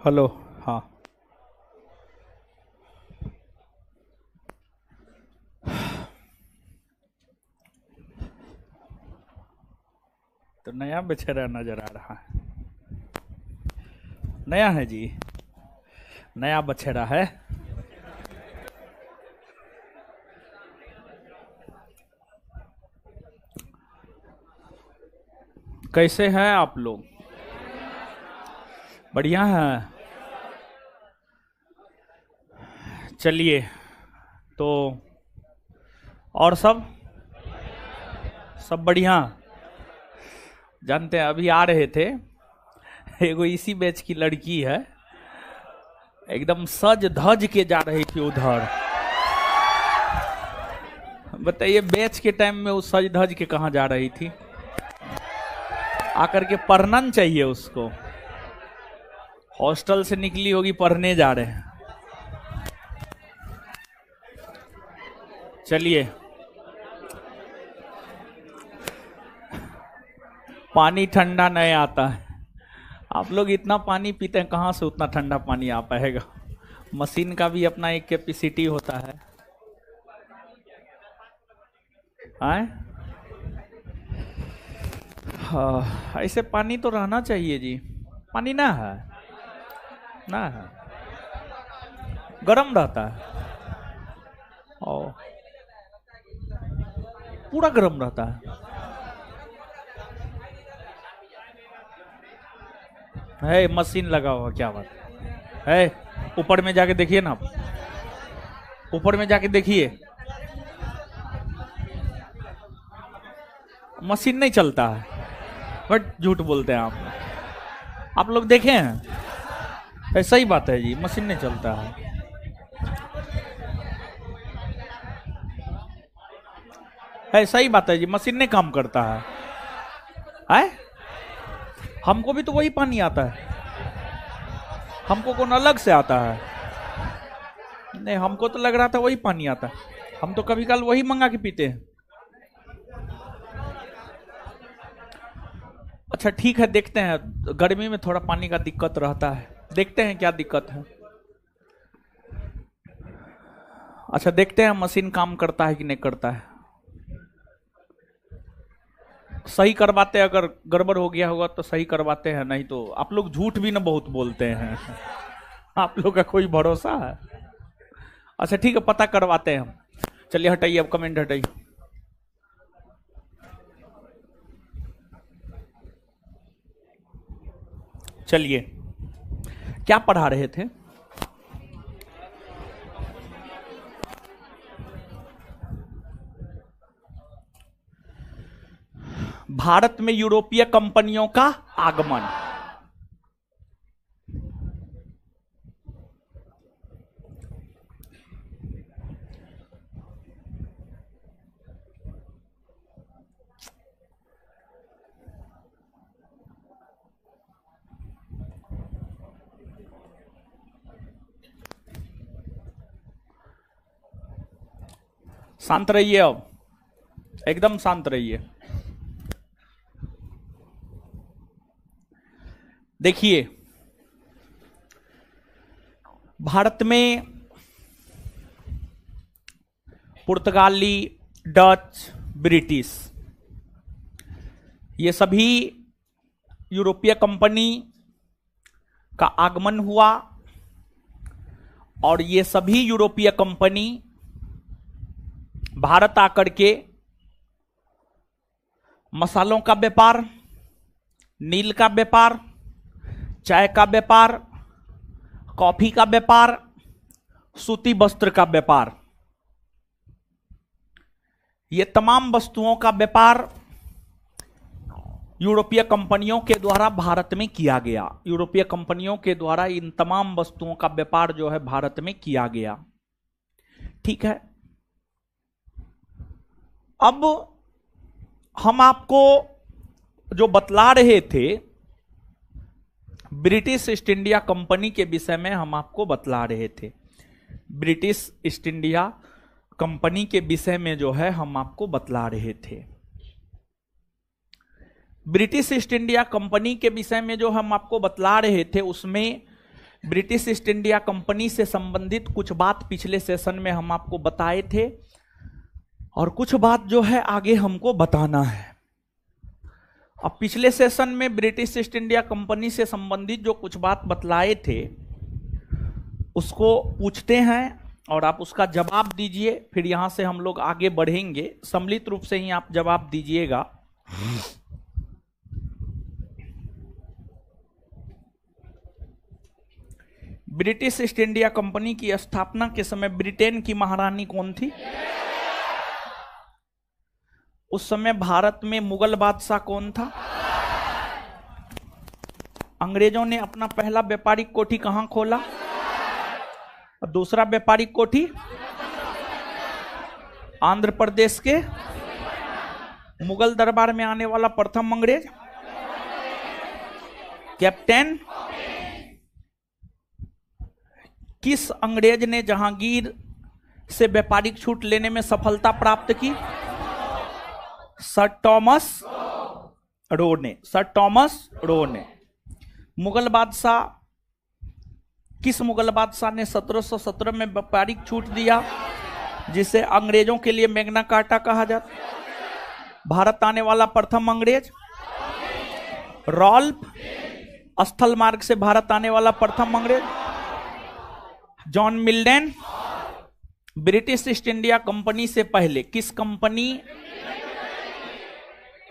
Hello. हाँ, तो नया बेचेरा नजर आ रहा है। नया है जी, नया बछेरा है। कैसे हैं आप लोग? बढ़िया है। चलिए, तो और सब बढ़िया। जानते हैं, अभी आ रहे थे, एगो इसी बैच की लड़की है, एकदम सज धज के जा रही थी उधर। बताइए, बैच के टाइम में वो सज धज के कहाँ जा रही थी? आकर के पढ़ना चाहिए उसको। हॉस्टल से निकली होगी, पढ़ने जा रहे हैं। चलिए, पानी ठंडा नहीं आता है। आप लोग इतना पानी पीते हैं, कहाँ से उतना ठंडा पानी आ पाएगा? मशीन का भी अपना एक कैपेसिटी होता है। आए? हाँ, ऐसे पानी तो रहना चाहिए जी। पानी ना है, ना है, गर्म रहता है। ओ, पूरा गर्म रहता है। मशीन लगा हुआ, क्या बात है? ऊपर में जाके देखिए ना आप, ऊपर में जाके देखिए, मशीन नहीं चलता है। बट झूठ बोलते हैं आप लोग देखे हैं? ऐसा ही बात है जी, मशीन नहीं चलता है। ऐसा ही बात है जी, मशीन नहीं काम करता है। आए? हमको भी तो वही पानी आता है, हमको कौन अलग से आता है? नहीं, हमको तो लग रहा था वही पानी आता है। हम तो कभी कल वही मंगा के पीते हैं। अच्छा ठीक है, देखते हैं। गर्मी में थोड़ा पानी का दिक्कत रहता है, देखते हैं क्या दिक्कत है। अच्छा, देखते हैं मशीन काम करता है कि नहीं करता है। सही करवाते हैं, अगर गड़बड़ हो गया होगा तो सही करवाते हैं, नहीं तो आप लोग झूठ भी ना बहुत बोलते हैं। आप लोग का कोई भरोसा है? अच्छा ठीक है, पता करवाते हैं हम। चलिए हटाइए, अब कमेंट हटाइए। चलिए, क्या पढ़ा रहे थे? भारत में यूरोपीय कंपनियों का आगमन। शांत रहिए, अब एकदम शांत रहिए। देखिए, भारत में पुर्तगाली, डच, ब्रिटिश, ये सभी यूरोपीय कंपनी का आगमन हुआ, और ये सभी यूरोपीय कंपनी भारत आकर के मसालों का व्यापार, नील का व्यापार, चाय का व्यापार, कॉफी का व्यापार, सूती वस्त्र का व्यापार, ये तमाम वस्तुओं का व्यापार यूरोपीय कंपनियों के द्वारा भारत में किया गया। यूरोपीय कंपनियों के द्वारा इन तमाम वस्तुओं का व्यापार जो है भारत में किया गया। ठीक है, अब हम आपको जो बतला रहे थे, ब्रिटिश ईस्ट इंडिया कंपनी के विषय में हम आपको बतला रहे थे। ब्रिटिश ईस्ट इंडिया कंपनी के विषय में जो है हम आपको बतला रहे थे। ब्रिटिश ईस्ट इंडिया कंपनी के विषय में जो हम आपको बतला रहे थे, उसमें ब्रिटिश ईस्ट इंडिया कंपनी से संबंधित कुछ बात पिछले सेशन में हम आपको बताए थे और कुछ बात जो है आगे हमको बताना है। अब पिछले सेशन में ब्रिटिश ईस्ट इंडिया कंपनी से संबंधित जो कुछ बात बतलाए थे उसको पूछते हैं और आप उसका जवाब दीजिए, फिर यहां से हम लोग आगे बढ़ेंगे। सम्मिलित रूप से ही आप जवाब दीजिएगा। ब्रिटिश ईस्ट इंडिया कंपनी की स्थापना के समय ब्रिटेन की महारानी कौन थी? उस समय भारत में मुगल बादशाह कौन था? अंग्रेजों ने अपना पहला व्यापारिक कोठी कहां खोला? और दूसरा व्यापारिक कोठी आंध्र प्रदेश के मुगल दरबार में आने वाला प्रथम अंग्रेज कैप्टन। किस अंग्रेज ने जहांगीर से व्यापारिक छूट लेने में सफलता प्राप्त की? सर टॉमस रो ने। सर टॉमस रो ने। मुगल बादशाह, किस मुगल बादशाह ने 1717 में व्यापारिक छूट दिया जिसे अंग्रेजों के लिए मैग्ना कार्टा कहा जाता? भारत आने वाला प्रथम अंग्रेज रॉल्फ। स्थल मार्ग से भारत आने वाला प्रथम अंग्रेज John Milton. British east India company से पहले किस कंपनी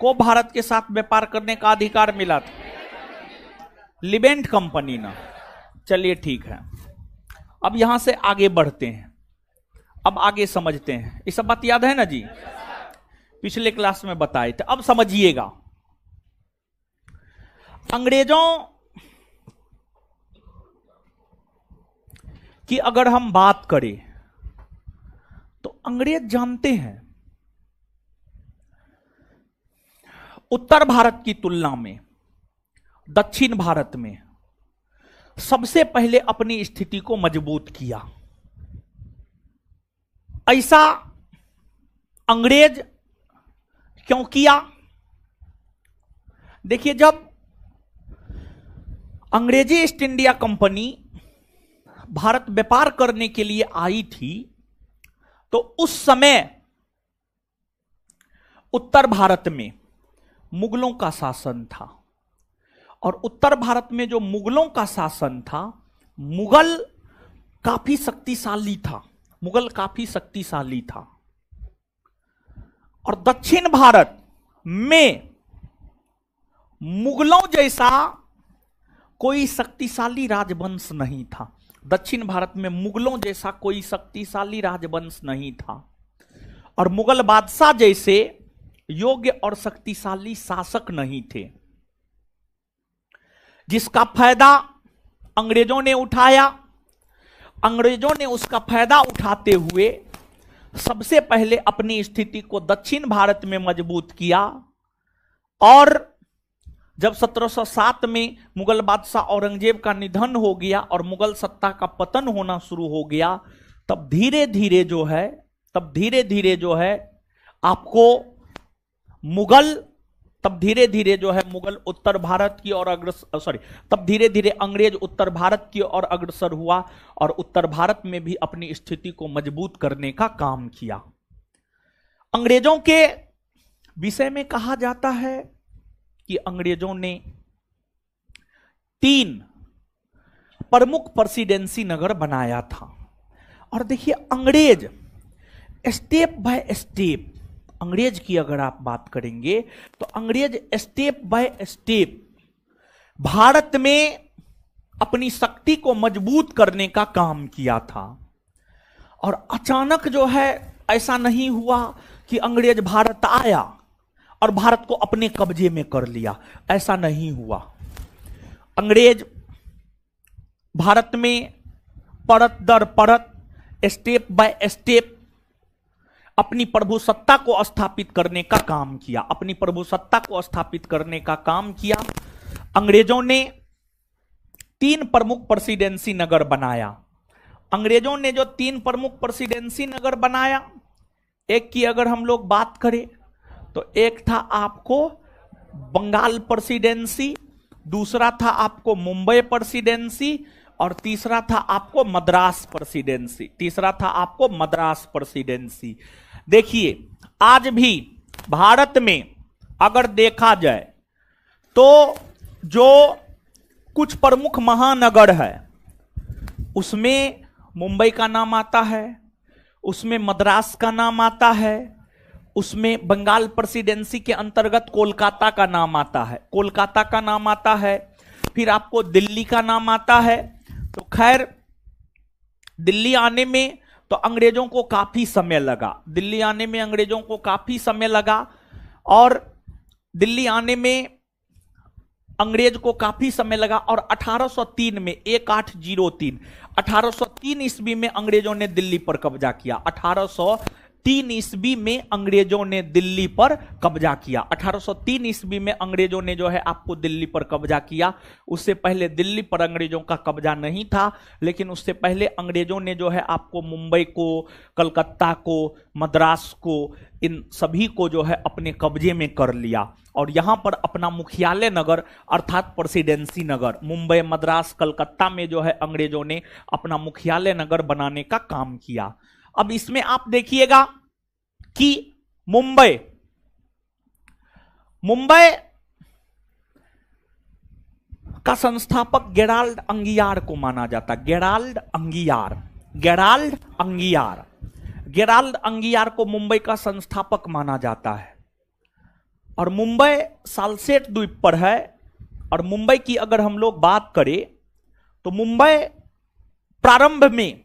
को भारत के साथ व्यापार करने का अधिकार मिला था? लिबेंट कंपनी ना। चलिए ठीक है, अब यहां से आगे बढ़ते हैं। अब आगे समझते हैं। ये सब बात याद है ना जी? पिछले क्लास में बताए थे। अब समझिएगा। अंग्रेजों की अगर हम बात करें तो अंग्रेज जानते हैं उत्तर भारत की तुलना में दक्षिण भारत में सबसे पहले अपनी स्थिति को मजबूत किया। ऐसा अंग्रेज क्यों किया? देखिए, जब अंग्रेजी ईस्ट इंडिया कंपनी भारत व्यापार करने के लिए आई थी तो उस समय उत्तर भारत में मुगलों का शासन था और उत्तर भारत में जो मुगलों का शासन था, मुगल काफी शक्तिशाली था। मुगल काफी शक्तिशाली था और दक्षिण भारत में मुगलों जैसा कोई शक्तिशाली राजवंश नहीं था। दक्षिण भारत में मुगलों जैसा कोई शक्तिशाली राजवंश नहीं था और मुगल बादशाह जैसे योग्य और शक्तिशाली शासक नहीं थे, जिसका फायदा अंग्रेजों ने उठाया। अंग्रेजों ने उसका फायदा उठाते हुए सबसे पहले अपनी स्थिति को दक्षिण भारत में मजबूत किया और जब 1707 में मुगल बादशाह औरंगजेब का निधन हो गया और मुगल सत्ता का पतन होना शुरू हो गया, तब धीरे धीरे जो है आपको मुगल उत्तर भारत की ओर तब धीरे धीरे अंग्रेज उत्तर भारत की ओर अग्रसर हुआ और उत्तर भारत में भी अपनी स्थिति को मजबूत करने का काम किया। अंग्रेजों के विषय में कहा जाता है कि अंग्रेजों ने 3 प्रमुख प्रेसिडेंसी नगर बनाया था। और देखिए, अंग्रेज स्टेप बाय स्टेप, अंग्रेज की अगर आप बात करेंगे तो अंग्रेज स्टेप बाय स्टेप भारत में अपनी शक्ति को मजबूत करने का काम किया था। और अचानक जो है ऐसा नहीं हुआ कि अंग्रेज भारत आया और भारत को अपने कब्जे में कर लिया, ऐसा नहीं हुआ। अंग्रेज भारत में परत दर परत, स्टेप बाय स्टेप अपनी प्रभुसत्ता को स्थापित करने का काम किया। अपनी प्रभुसत्ता को स्थापित करने का काम किया। अंग्रेजों ने 3 प्रमुख प्रेसिडेंसी नगर बनाया। अंग्रेजों ने जो 3 प्रमुख प्रेसिडेंसी नगर बनाया, एक की अगर हम लोग बात करें तो एक था आपको बंगाल प्रेसिडेंसी, दूसरा था आपको मुंबई प्रेसिडेंसी और तीसरा था आपको मद्रास प्रेसिडेंसी। तीसरा था आपको मद्रास प्रेसिडेंसी। देखिए आज भी भारत में अगर देखा जाए तो जो कुछ प्रमुख महानगर है उसमें मुंबई का नाम आता है, उसमें मद्रास का नाम आता है, उसमें बंगाल प्रेसिडेंसी के अंतर्गत कोलकाता का नाम आता है, कोलकाता का नाम आता है, फिर आपको दिल्ली का नाम आता है। तो खैर दिल्ली आने में तो अंग्रेजों को काफी समय लगा, दिल्ली आने में अंग्रेजों को काफी समय लगा और दिल्ली आने में अंग्रेज को काफी समय लगा और 1803 में 1803 ईस्वी में अंग्रेजों ने दिल्ली पर कब्जा किया। 1803 ईस्वी में अंग्रेजों ने दिल्ली पर कब्जा किया। 1803 ईस्वी में अंग्रेजों ने जो है आपको दिल्ली पर कब्जा किया। उससे पहले दिल्ली पर अंग्रेजों का कब्जा नहीं था, लेकिन उससे पहले अंग्रेजों ने जो है आपको मुंबई को, कलकत्ता को, मद्रास को, इन सभी को जो है अपने कब्जे में कर लिया और यहां पर अपना मुख्यालय नगर अर्थात प्रेसिडेंसी नगर मुंबई, मद्रास, कलकत्ता में जो है अंग्रेजों ने अपना मुख्यालय नगर बनाने का काम किया। अब इसमें आप देखिएगा कि मुंबई का संस्थापक गेराल्ड अंगियार को माना जाता। गेराल्ड अंगियार को मुंबई का संस्थापक माना जाता है। और मुंबई सालसेट द्वीप पर है। और मुंबई की अगर हम लोग बात करें तो मुंबई प्रारंभ में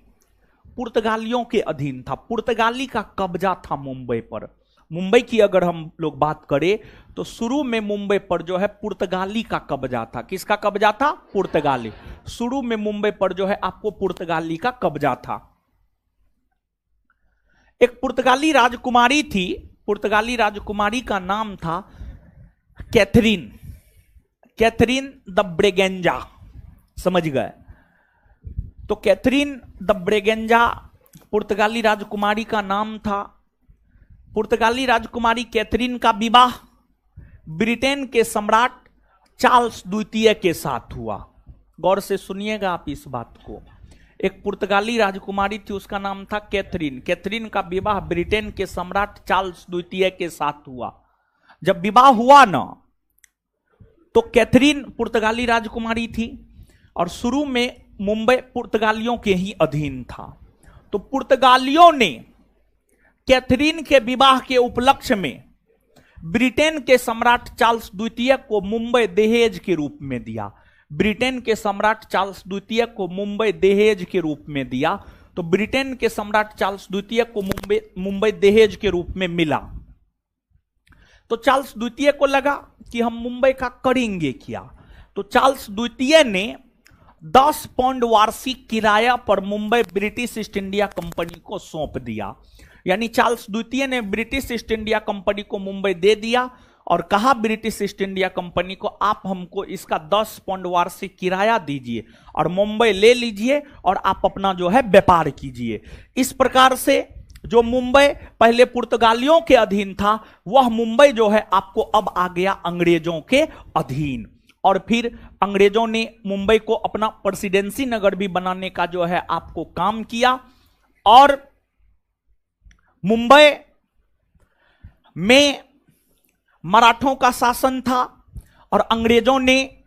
पुर्तगालियों के अधीन था, पुर्तगाली का कब्जा था मुंबई पर। मुंबई की अगर हम लोग बात करें तो शुरू में मुंबई पर जो है पुर्तगाली का कब्जा था। किसका कब्जा था? पुर्तगाली। शुरू में मुंबई पर जो है आपको पुर्तगाली का कब्जा था। एक पुर्तगाली राजकुमारी थी, पुर्तगाली राजकुमारी का नाम था कैथरीन द ब्रेगेंजा। समझ गए? तो कैथरीन द ब्रेगेंजा पुर्तगाली राजकुमारी का नाम था। पुर्तगाली राजकुमारी कैथरीन का विवाह ब्रिटेन के सम्राट चार्ल्स द्वितीय के साथ हुआ। गौर से सुनिएगा आप इस बात को। एक पुर्तगाली राजकुमारी थी, उसका नाम था कैथरीन। कैथरीन का विवाह ब्रिटेन के सम्राट चार्ल्स द्वितीय के साथ हुआ। जब विवाह हुआ ना तो कैथरीन पुर्तगाली राजकुमारी थी और शुरू में मुंबई पुर्तगालियों के ही अधीन था। तो पुर्तगालियों ने कैथरीन के विवाह के उपलक्ष्य में ब्रिटेन के सम्राट चार्ल्स द्वितीय को मुंबई दहेज के रूप में दिया। ब्रिटेन के सम्राट चार्ल्स द्वितीय को मुंबई दहेज के रूप में दिया। तो ब्रिटेन के सम्राट चार्ल्स द्वितीय को मुंबई दहेज के रूप में मिला। तो चार्ल्स द्वितीय को लगा कि हम मुंबई का करेंगे क्या। तो चार्ल्स द्वितीय ने 10 पाउंड वार्षिक किराया पर Mumbai British east India company को सौंप दिया। यानी चार्ल्स द्वितीय ने ब्रिटिश ईस्ट इंडिया कंपनी को मुंबई दे दिया और कहा ब्रिटिश ईस्ट इंडिया कंपनी को, आप हमको इसका 10 पाउंड वार्षिक किराया दीजिए और मुंबई ले लीजिए और आप अपना जो है व्यापार कीजिए। इस प्रकार से जो मुंबई पहले पुर्तगालियों के अधीन था, वह मुंबई जो है आपको अब आ गया अंग्रेजों के अधीन। और फिर अंग्रेजों ने मुंबई को अपना प्रेसिडेंसी नगर भी बनाने का जो है आपको काम किया। और मुंबई में मराठों का शासन था और अंग्रेजों ने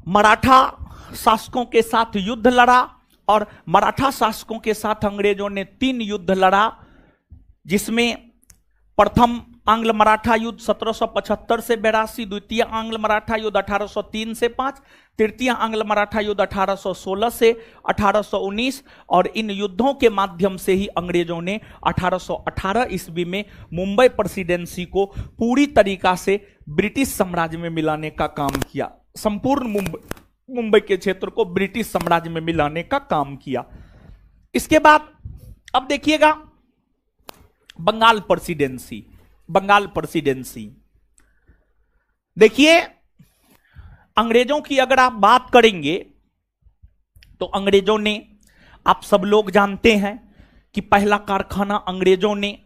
मराठा शासकों के साथ युद्ध लड़ा और मराठा शासकों के साथ अंग्रेजों ने 3 युद्ध लड़ा, जिसमें प्रथम आंग्ल मराठा युद्ध 1775 से 82, द्वितीय आंग्ल मराठा युद्ध 1803 से 5, तृतीय आंग्ल मराठा युद्ध 1816 से 1819। और इन युद्धों के माध्यम से ही अंग्रेजों ने 1818 ईस्वी में मुंबई प्रेसिडेंसी को पूरी तरीका से ब्रिटिश साम्राज्य में मिलाने का काम किया। संपूर्ण मुंबई के क्षेत्र को ब्रिटिश साम्राज्य में मिलाने का काम किया। इसके बाद अब देखिएगा बंगाल प्रेसिडेंसी। बंगाल प्रेसिडेंसी देखिए, अंग्रेजों की अगर आप बात करेंगे तो अंग्रेजों ने, आप सब लोग जानते हैं कि पहला कारखाना अंग्रेजों ने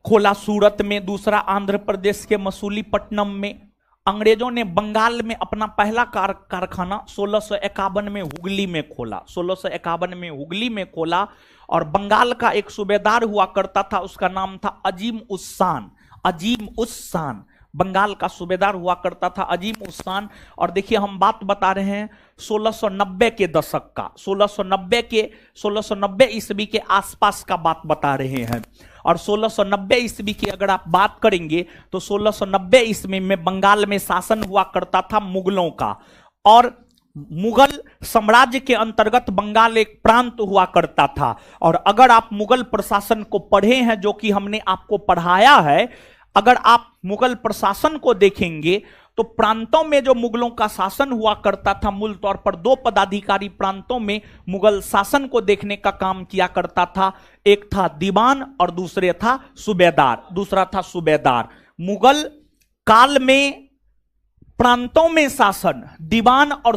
खोला सूरत में, दूसरा आंध्र प्रदेश के मसूलीपट्टनम में अंग्रेजों ने बंगाल में अपना पहला कारखाना 1651 में हुगली में खोला। 1651 में हुगली में खोला और बंगाल का एक सूबेदार हुआ करता था, उसका नाम था अजीम उस शान। अजीम उस शान बंगाल का सूबेदार हुआ करता था, अजीम उस शान। और देखिए हम बात बता रहे हैं 1690 के दशक का, 1690 ईस्वी के आसपास का बात बता रहे हैं। और 1690 ईस्वी की अगर आप बात करेंगे तो 1690 ईस्वी में बंगाल में शासन हुआ करता था मुगलों का, और मुगल साम्राज्य के अंतर्गत बंगाल एक प्रांत हुआ करता था। और अगर आप मुगल प्रशासन को पढ़े हैं, जो कि हमने आपको पढ़ाया है, अगर आप मुगल प्रशासन को देखेंगे तो प्रांतों में जो मुगलों का शासन हुआ करता था, मूल तौर पर दो पदाधिकारी प्रांतों में मुगल शासन को देखने का काम किया करता था। एक था दीवान और दूसरा था सूबेदार। मुगल काल में प्रांतों में शासन दीवान और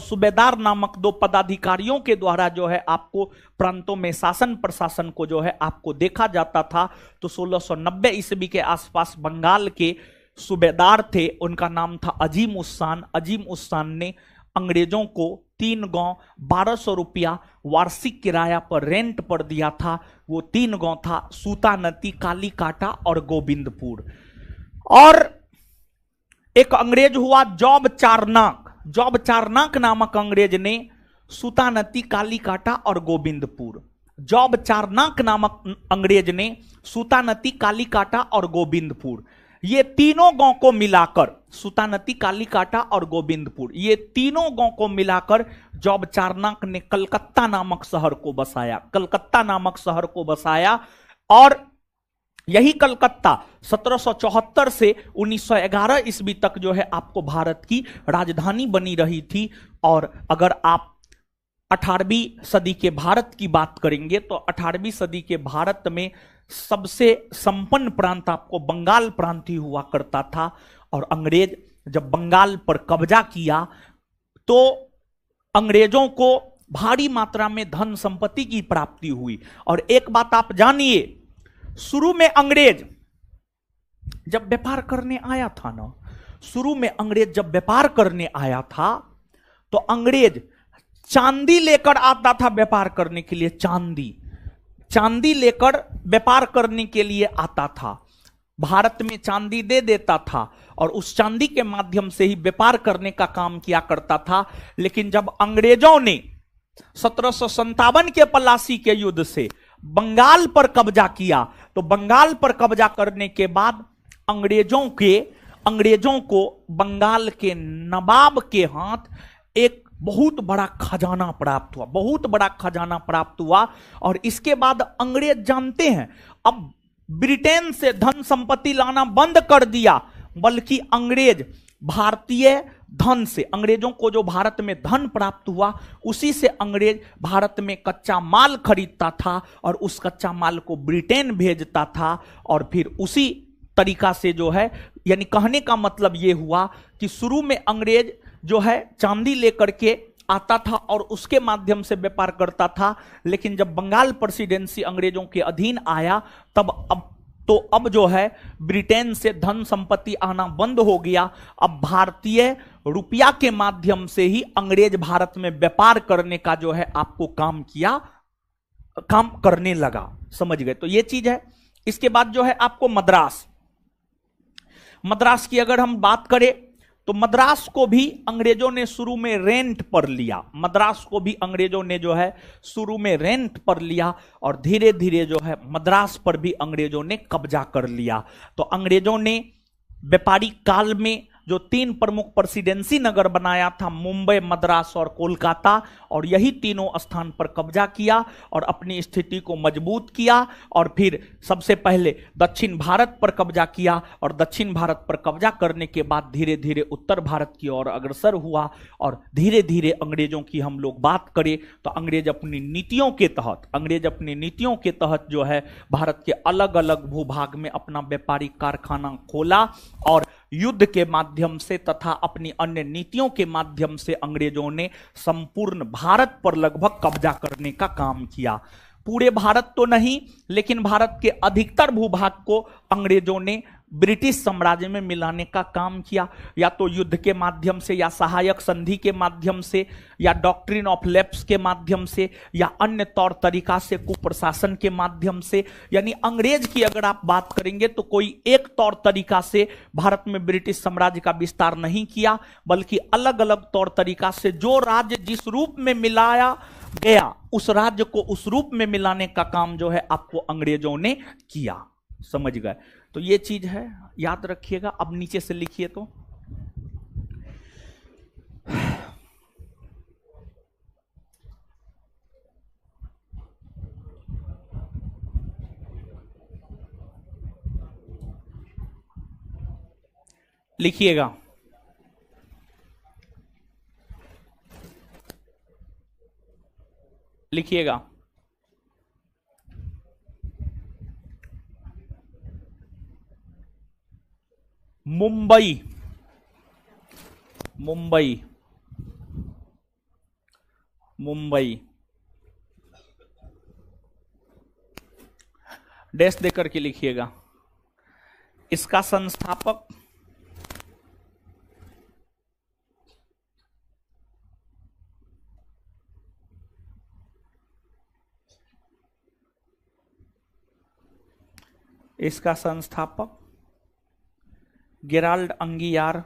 सूबेदार नामक दो पदाधिकारियों के द्वारा जो है आपको प्रांतों में शासन प्रशासन को जो है आपको देखा जाता था। तो 1690 ईस्वी के आसपास बंगाल के सूबेदार थे, उनका नाम था अजीम उस शान। अजीम उस शान ने अंग्रेजों को 3 गांव 1200 रुपया वार्षिक किराया पर रेंट पर दिया था। वो 3 गांव था सूतानती, कालीकाटा और गोविंदपुर। और एक अंग्रेज हुआ जॉब चारनाक नामक अंग्रेज ने सूतानती, कालीकाटा और गोविंदपुर, जॉब चारनाक नामक अंग्रेज ने सूतानती, कालीकाटा और गोविंदपुर, ये तीनों गांव को मिलाकर, सूतानती, कालीकाटा और गोविंदपुर, ये तीनों गांव को मिलाकर जॉब चारनाक ने कलकत्ता नामक शहर को बसाया। और यही कलकत्ता 1774 से 1911 ईस्वी तक जो है आपको भारत की राजधानी बनी रही थी। और अगर आप 18वीं सदी के भारत की बात करेंगे तो 18वीं सदी के भारत में सबसे संपन्न प्रांत आपको बंगाल प्रांत ही हुआ करता था। और अंग्रेज जब बंगाल पर कब्जा किया तो अंग्रेजों को भारी मात्रा में धन संपत्ति की प्राप्ति हुई। और एक बात आप जानिए, शुरू में अंग्रेज जब व्यापार करने आया था तो अंग्रेज चांदी लेकर आता था व्यापार करने के लिए। चांदी लेकर व्यापार करने के लिए आता था, भारत में चांदी दे देता था और उस चांदी के माध्यम से ही व्यापार करने का काम किया करता था। लेकिन जब अंग्रेजों ने 1757 के पलासी के युद्ध से बंगाल पर कब्जा किया तो बंगाल पर कब्जा करने के बाद अंग्रेजों को बंगाल के नवाब के हाथ एक बहुत बड़ा खजाना प्राप्त हुआ। और इसके बाद अंग्रेज जानते हैं अब ब्रिटेन से धन संपत्ति लाना बंद कर दिया, बल्कि अंग्रेज भारतीय धन से, अंग्रेजों को जो भारत में धन प्राप्त हुआ उसी से अंग्रेज भारत में कच्चा माल खरीदता था और उस कच्चा माल को ब्रिटेन भेजता था। और फिर उसी तरीका से जो है, यानी कहने का मतलब यह हुआ कि शुरू में अंग्रेज जो है चांदी लेकर के आता था और उसके माध्यम से व्यापार करता था। लेकिन जब बंगाल प्रेसिडेंसी अंग्रेजों के अधीन आया अब जो है ब्रिटेन से धन संपत्ति आना बंद हो गया। अब भारतीय रुपया के माध्यम से ही अंग्रेज भारत में व्यापार करने का जो है आपको काम करने लगा। समझ गए? तो ये चीज है। इसके बाद जो है आपको मद्रास की अगर हम बात करें तो मद्रास को भी अंग्रेजों ने शुरू में रेंट पर लिया और धीरे धीरे जो है मद्रास पर भी अंग्रेजों ने कब्जा कर लिया। तो अंग्रेजों ने व्यापारी काल में जो 3 प्रमुख प्रेसिडेंसी नगर बनाया था, मुंबई, मद्रास और कोलकाता, और यही तीनों स्थान पर कब्जा किया और अपनी स्थिति को मजबूत किया। और फिर सबसे पहले दक्षिण भारत पर कब्जा किया और दक्षिण भारत पर कब्जा करने के बाद धीरे धीरे उत्तर भारत की ओर अग्रसर हुआ। और धीरे धीरे अंग्रेजों की हम लोग बात करें तो अंग्रेज अपनी नीतियों के तहत जो है भारत के अलग अलग भूभाग में अपना व्यापारिक कारखाना खोला और युद्ध के माध्यम से तथा अपनी अन्य नीतियों के माध्यम से अंग्रेजों ने संपूर्ण भारत पर लगभग कब्जा करने का काम किया। पूरे भारत तो नहीं, लेकिन भारत के अधिकतर भूभाग को अंग्रेजों ने ब्रिटिश साम्राज्य में मिलाने का काम किया, या तो युद्ध के माध्यम से, या सहायक संधि के माध्यम से, या डॉक्ट्रिन ऑफ लैप्स के माध्यम से, या अन्य तौर तरीका से, कुप्रशासन के माध्यम से। यानी अंग्रेज की अगर आप बात करेंगे तो कोई एक तौर तरीका से भारत में ब्रिटिश साम्राज्य का विस्तार नहीं किया, बल्कि अलग अलग तौर तरीका से जो राज्य जिस रूप में मिलाया गया उस राज्य को उस रूप में मिलाने का काम जो है आपको अंग्रेजों ने किया। समझ गए? तो ये चीज है, याद रखिएगा। अब नीचे से लिखिए तो लिखिएगा, लिखिएगा। मुंबई, मुंबई, मुंबई डैश देकर के लिखिएगा। इसका संस्थापक गेराल्ड अंगियार,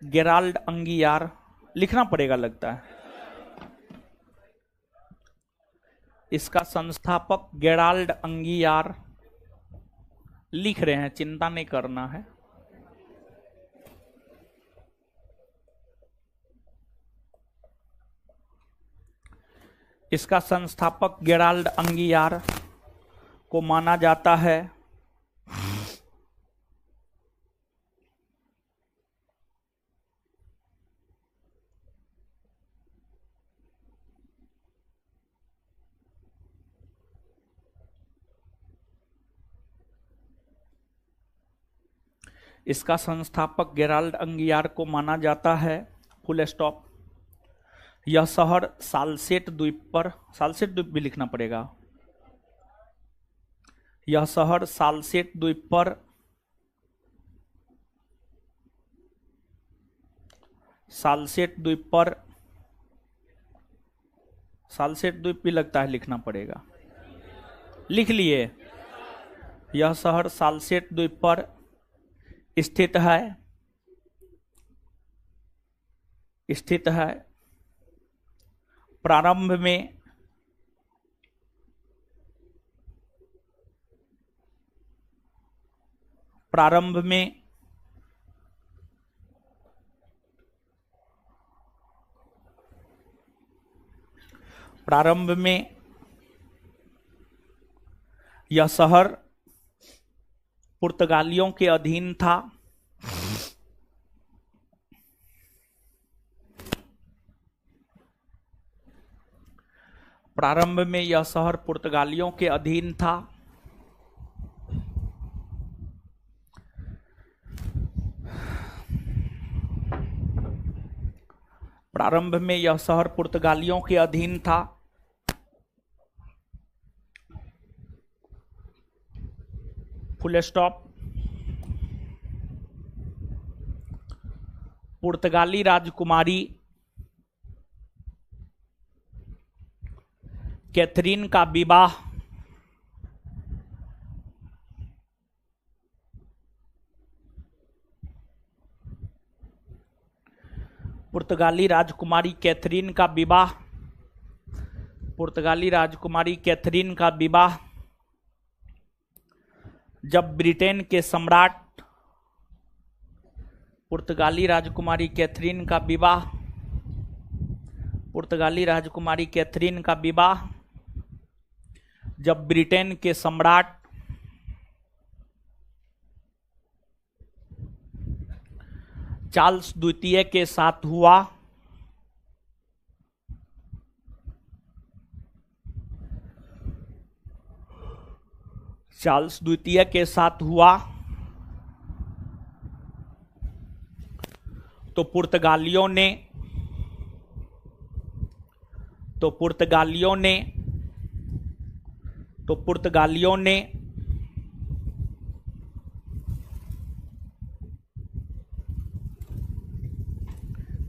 गेराल्ड अंगियार लिखना पड़ेगा लगता है। इसका संस्थापक गेराल्ड अंगियार लिख रहे हैं, चिंता नहीं करना है। इसका संस्थापक गेराल्ड अंगियार को माना जाता है इसका संस्थापक गेराल्ड अंगियार को माना जाता है, फुल स्टॉप। यह शहर सालसेट द्वीप पर, सालसेट द्वीप भी लिखना पड़ेगा। यह शहर सालसेट द्वीप पर सालसेट द्वीप पर, सालसेट द्वीप भी लगता है लिखना पड़ेगा, लिख लिए। यह शहर सालसेट द्वीप पर स्थित है, स्थित है। प्रारंभ में प्रारंभ में प्रारंभ में यह शहर पुर्तगालियों के अधीन था। प्रारंभ में यह शहर पुर्तगालियों के अधीन था। प्रारंभ में यह शहर पुर्तगालियों के अधीन था। Full stop. पुर्तगाली राजकुमारी कैथरीन का विवाह पुर्तगाली राजकुमारी कैथरीन का विवाह पुर्तगाली राजकुमारी कैथरीन का विवाह जब ब्रिटेन के सम्राट पुर्तगाली राजकुमारी कैथरीन का विवाह पुर्तगाली राजकुमारी कैथरीन का विवाह जब ब्रिटेन के सम्राट चार्ल्स द्वितीय के साथ हुआ। चार्ल्स द्वितीय के साथ हुआ तो पुर्तगालियों ने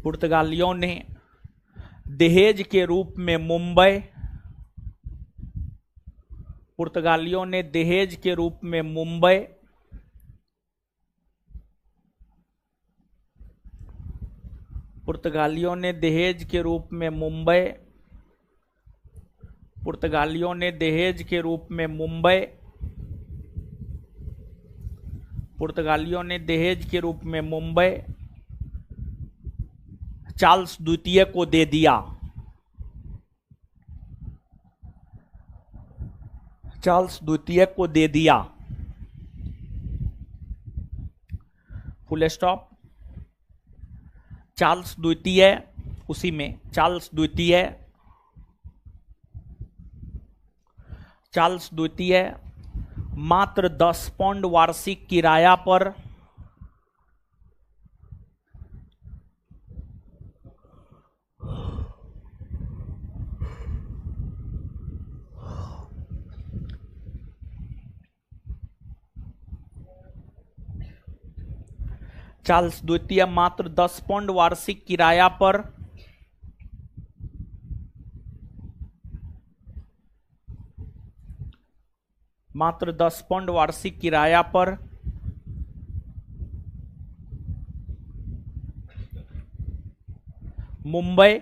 पुर्तगालियों ने दहेज के रूप में मुंबई, पुर्तगालियों ने दहेज के रूप में मुंबई, पुर्तगालियों ने दहेज के रूप में मुंबई, पुर्तगालियों ने दहेज के रूप में मुंबई, पुर्तगालियों ने दहेज के रूप में मुंबई चार्ल्स द्वितीय को दे दिया, चार्ल्स द्वितीय को दे दिया, फुल स्टॉप। चार्ल्स द्वितीय, उसी में चार्ल्स द्वितीय, चार्ल्स द्वितीय मात्र 10 पाउंड वार्षिक किराया पर चार्ल्स द्वितीय मात्र 10 पाउंड वार्षिक किराया पर मात्र 10 पाउंड वार्षिक किराया पर Mumbai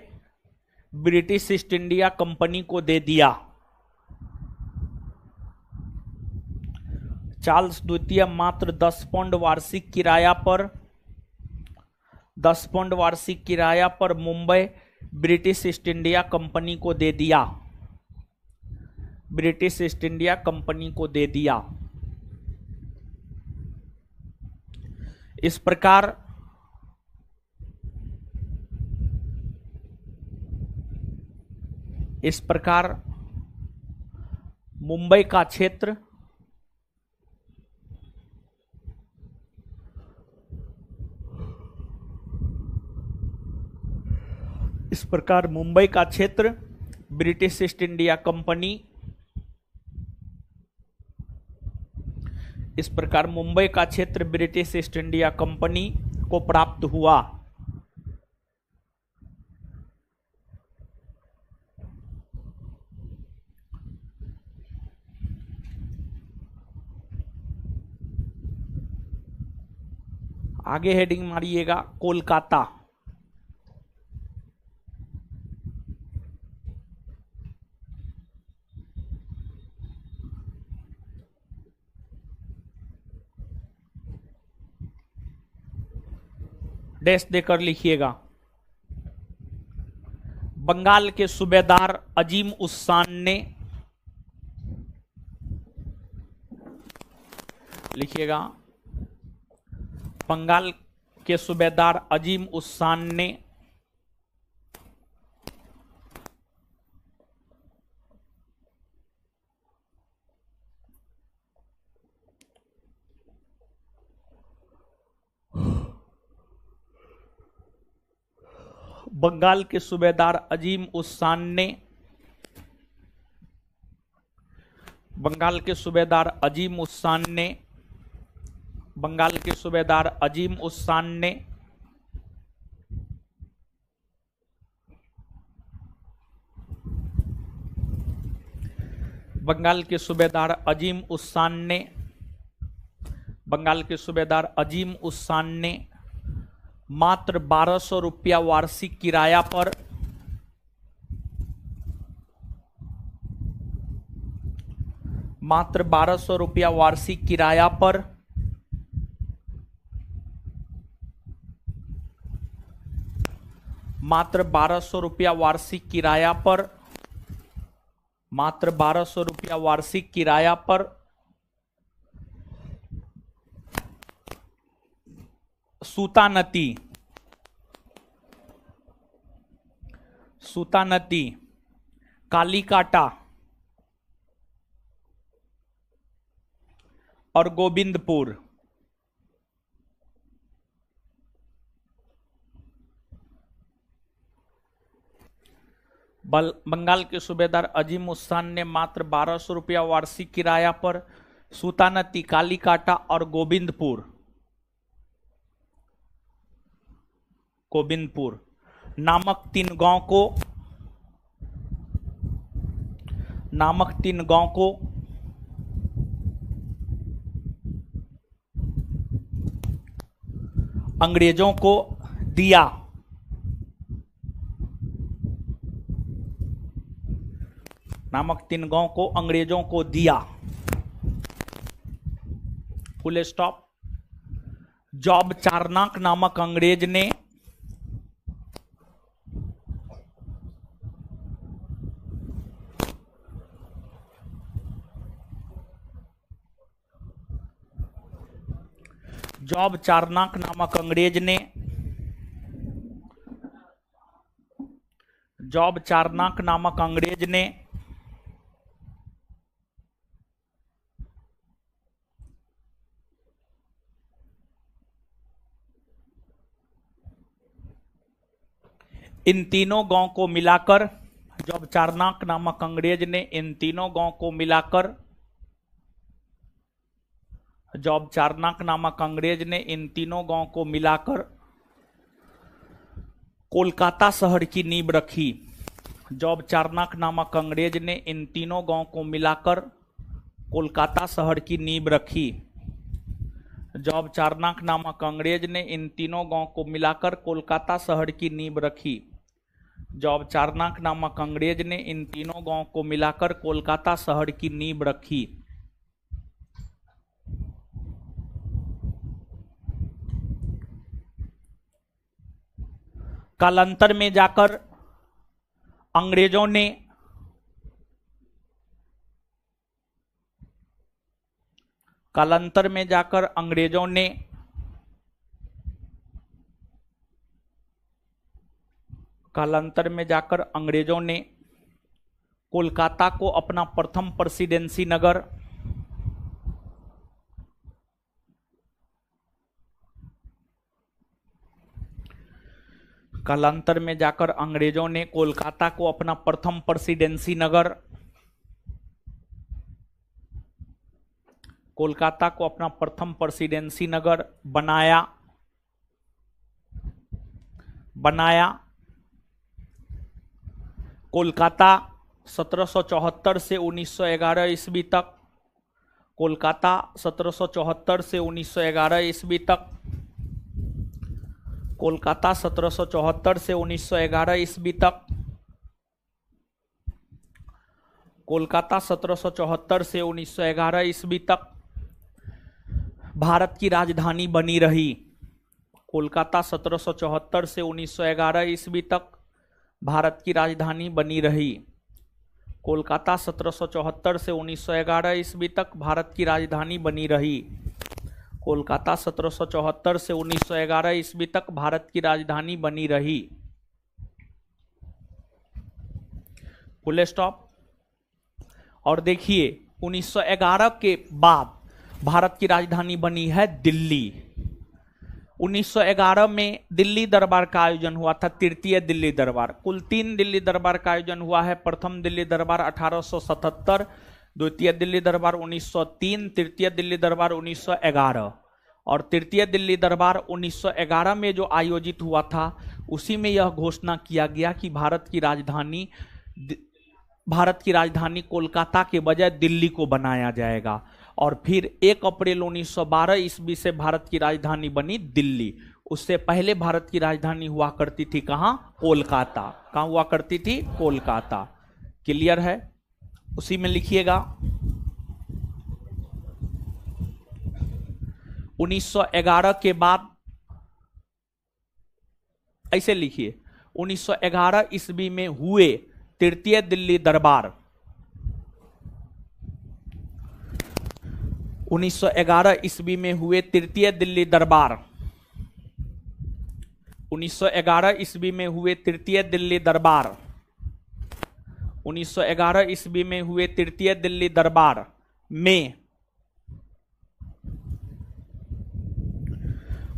British east India company को दे दिया। चार्ल्स द्वितीय मात्र 10 पाउंड वार्षिक किराया पर 10 पाउंड वार्षिक किराया पर Mumbai British east India company को दे दिया, ब्रिटिश ईस्ट इंडिया कंपनी को दे दिया। इस प्रकार मुंबई का क्षेत्र ब्रिटिश ईस्ट इंडिया कंपनी, इस प्रकार मुंबई का क्षेत्र ब्रिटिश ईस्ट इंडिया कंपनी को प्राप्त हुआ। आगे हेडिंग मारिएगा कोलकाता। डैश देकर लिखिएगा। बंगाल के सूबेदार अजीम उस्सान ने, लिखिएगा, बंगाल के सूबेदार अजीम उस्सान ने बंगाल के सूबेदार अजीम उस्सान ने बंगाल के सूबेदार अजीम उस्सान ने बंगाल के सूबेदार अजीम उस्सान ने बंगाल के सूबेदार अजीम उस्सान ने बंगाल के सूबेदार अजीम उस्सान ने मात्र 1200 रुपया वार्षिक किराया पर मात्र 1200 रुपया वार्षिक किराया पर मात्र 1200 रुपया वार्षिक किराया पर मात्र 1200 रुपया वार्षिक किराया पर सूतानती सूतानती कालीकाटा और गोविंदपुर बंगाल के सूबेदार अजीम उस्सान ने मात्र 1200 रुपया वार्षिक किराया पर सूतानती, कालीकाटा और गोविंदपुर नामक तीन गांव को अंग्रेजों को दिया। नामक 3 गांव को अंग्रेजों को दिया। Full stop. जॉब चारनाक नामक अंग्रेज ने जॉब चारनाक नामक अंग्रेज ने जॉब चारनाक नामक अंग्रेज ने इन तीनों गांव को मिलाकर जॉब चारनाक नामक अंग्रेज ने इन तीनों गांव को मिलाकर जॉब चारनाक नामक अंग्रेज ने इन तीनों गांव को मिलाकर कोलकाता शहर की नींव रखी। जॉब चारनाक नामक अंग्रेज ने इन तीनों गांव को मिलाकर कोलकाता शहर की नींव रखी। जॉब चारनाक नामक अंग्रेज ने इन तीनों गांव को मिलाकर कोलकाता शहर की नींव रखी। जॉब चारनाक नामक अंग्रेज ने इन तीनों गांव को मिलाकर कोलकाता शहर की नींव रखी। कालांतर में जाकर अंग्रेजों ने कोलकाता को अपना प्रथम प्रेसिडेंसी नगर कालांतर में जाकर अंग्रेजों ने कोलकाता को अपना प्रथम प्रेसिडेंसी नगर बनाया। कोलकाता 1774 से 1911 ईस्वी तक कोलकाता 1774 से 1911 ईस्वी तक कोलकाता 1774 से 1911 ईस्वी तक कोलकाता 1774 से 1911 ईस्वी तक भारत की राजधानी बनी रही। कोलकाता 1774 से 1911 ईस्वी तक भारत की राजधानी बनी रही। कोलकाता 1774 से 1911 ईस्वी तक भारत की राजधानी बनी रही। कोलकाता 1774 से 1911 ईस्वी तक भारत की राजधानी बनी रही। Full stop. और देखिए 1911 के बाद भारत की राजधानी बनी है दिल्ली। 1911 में दिल्ली दरबार का आयोजन हुआ था, तृतीय दिल्ली दरबार। कुल 3 दिल्ली दरबार का आयोजन हुआ है। प्रथम दिल्ली दरबार 1877, द्वितीय दिल्ली दरबार 1903, तृतीय दिल्ली दरबार 1911। और तृतीय दिल्ली दरबार 1911 में जो आयोजित हुआ था उसी में यह घोषणा किया गया कि भारत की राजधानी कोलकाता के बजाय दिल्ली को बनाया जाएगा। और फिर 1 अप्रैल 1912 ईस्वी से भारत की राजधानी बनी दिल्ली। उससे पहले भारत की राजधानी हुआ करती थी कहां? कोलकाता। कहां हुआ करती थी? कोलकाता। क्लियर है? उसी में लिखिएगा 1911 के बाद, ऐसे लिखिए 1911 ईस्वी में हुए तृतीय दिल्ली दरबार 1911 ईस्वी में हुए तृतीय दिल्ली दरबार 1911 ईस्वी में हुए तृतीय दिल्ली दरबार 1911 ईस्वी में हुए तृतीय दिल्ली दरबार में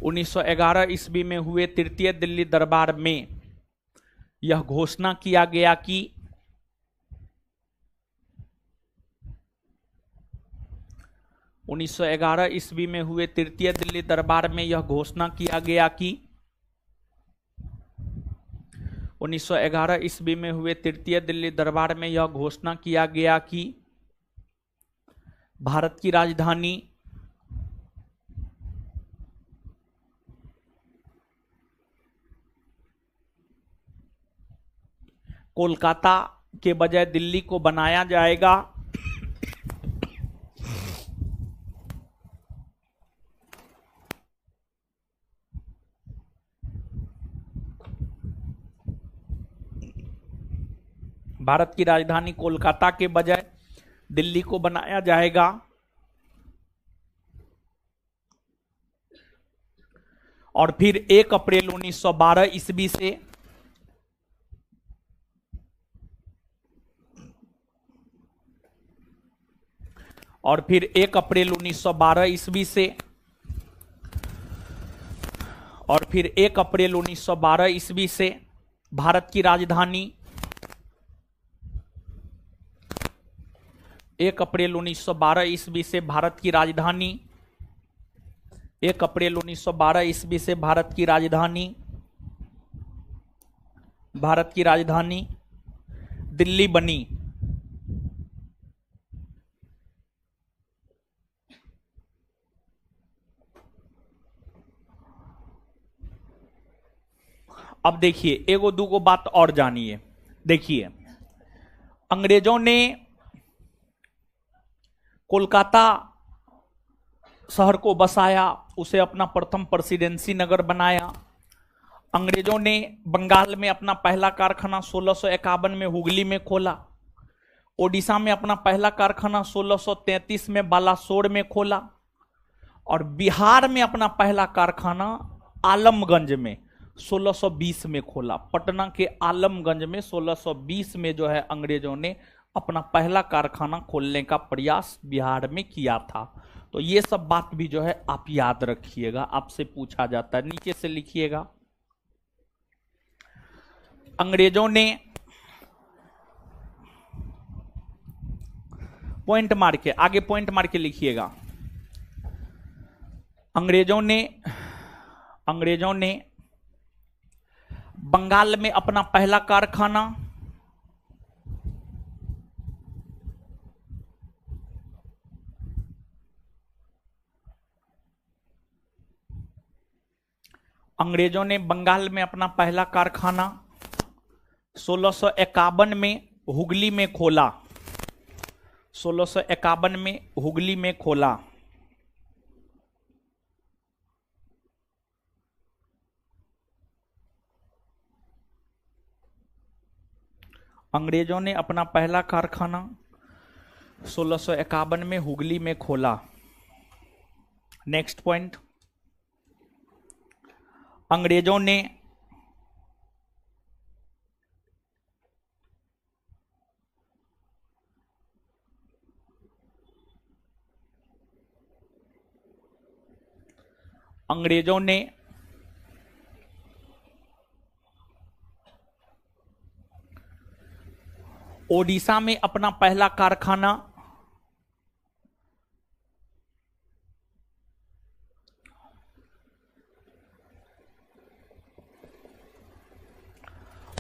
1911 ईस्वी में हुए तृतीय दिल्ली दरबार में यह घोषणा किया गया कि 1911 ईस्वी में हुए तृतीय दिल्ली दरबार में यह घोषणा किया गया कि 1911 ईस्वी में हुए तृतीय दिल्ली दरबार में यह घोषणा किया गया कि भारत की राजधानी कोलकाता के बजाय दिल्ली को बनाया जाएगा। भारत की राजधानी कोलकाता के बजाय दिल्ली को बनाया जाएगा। और फिर 1 अप्रैल 1912 ईस्वी से और फिर 1 अप्रैल 1912 ईस्वी से और फिर 1 अप्रैल 1912 ईस्वी से भारत की राजधानी 1 अप्रैल 1912 ईस्वी से भारत की राजधानी 1 अप्रैल 1912 ईस्वी से भारत की राजधानी दिल्ली बनी। अब देखिए एगो दूगो बात और जानिए। देखिए अंग्रेजों ने कोलकाता शहर को बसाया, उसे अपना प्रथम प्रेसिडेंसी नगर बनाया। अंग्रेजों ने बंगाल में अपना पहला कारखाना 1651 में हुगली में खोला। ओडिशा में अपना पहला कारखाना 1633 में बालासोर में खोला। और बिहार में अपना पहला कारखाना आलमगंज में 1620 में खोला। पटना के आलमगंज में 1620 में जो है अंग्रेजों ने अपना पहला कारखाना खोलने का प्रयास बिहार में किया था। तो ये सब बात भी जो है आप याद रखिएगा, आपसे पूछा जाता है। नीचे से लिखिएगा, अंग्रेजों ने पॉइंट मार के आगे पॉइंट मार के लिखिएगा। अंग्रेजों ने बंगाल में अपना पहला कारखाना अंग्रेजों ने बंगाल में अपना पहला कारखाना 1651 में हुगली में खोला। 1651 में हुगली में खोला। अंग्रेजों ने अपना पहला कारखाना 1651 में हुगली में खोला। नेक्स्ट पॉइंट, अंग्रेजों ने ओडिशा में अपना पहला कारखाना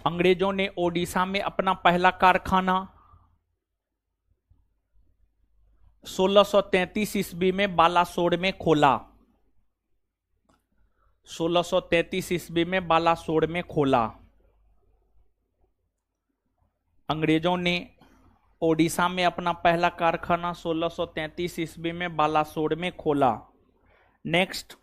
अंग्रेजों ने ओडिशा में अपना पहला कारखाना 1633 ईस्वी में बालासोर में खोला। 1633 ईस्वी में बालासोर में खोला। अंग्रेजों ने ओडिशा में अपना पहला कारखाना 1633 ईस्वी में बालासोर में खोला। नेक्स्ट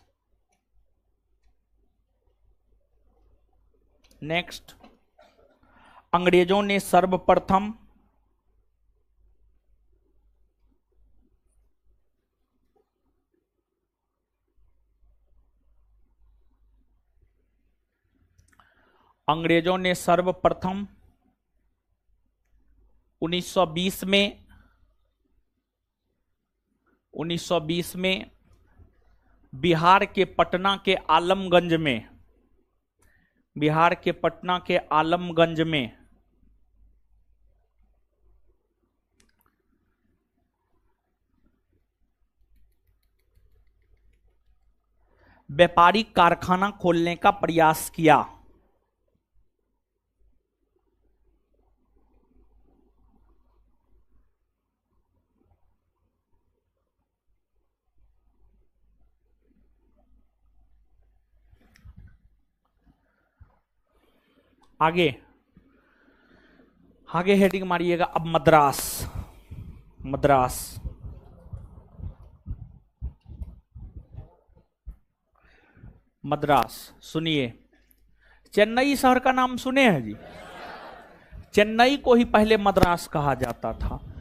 अंग्रेजों ने सर्वप्रथम अंग्रेजों ने सर्वप्रथम 1920 में बिहार के पटना के आलमगंज में व्यापारिक कारखाना खोलने का प्रयास किया। आगे आगे हेडिंग मारिएगा अब मद्रास। मद्रास मद्रास सुनिए, चेन्नई शहर का नाम सुने हैं जी? चेन्नई को ही पहले मद्रास कहा जाता था,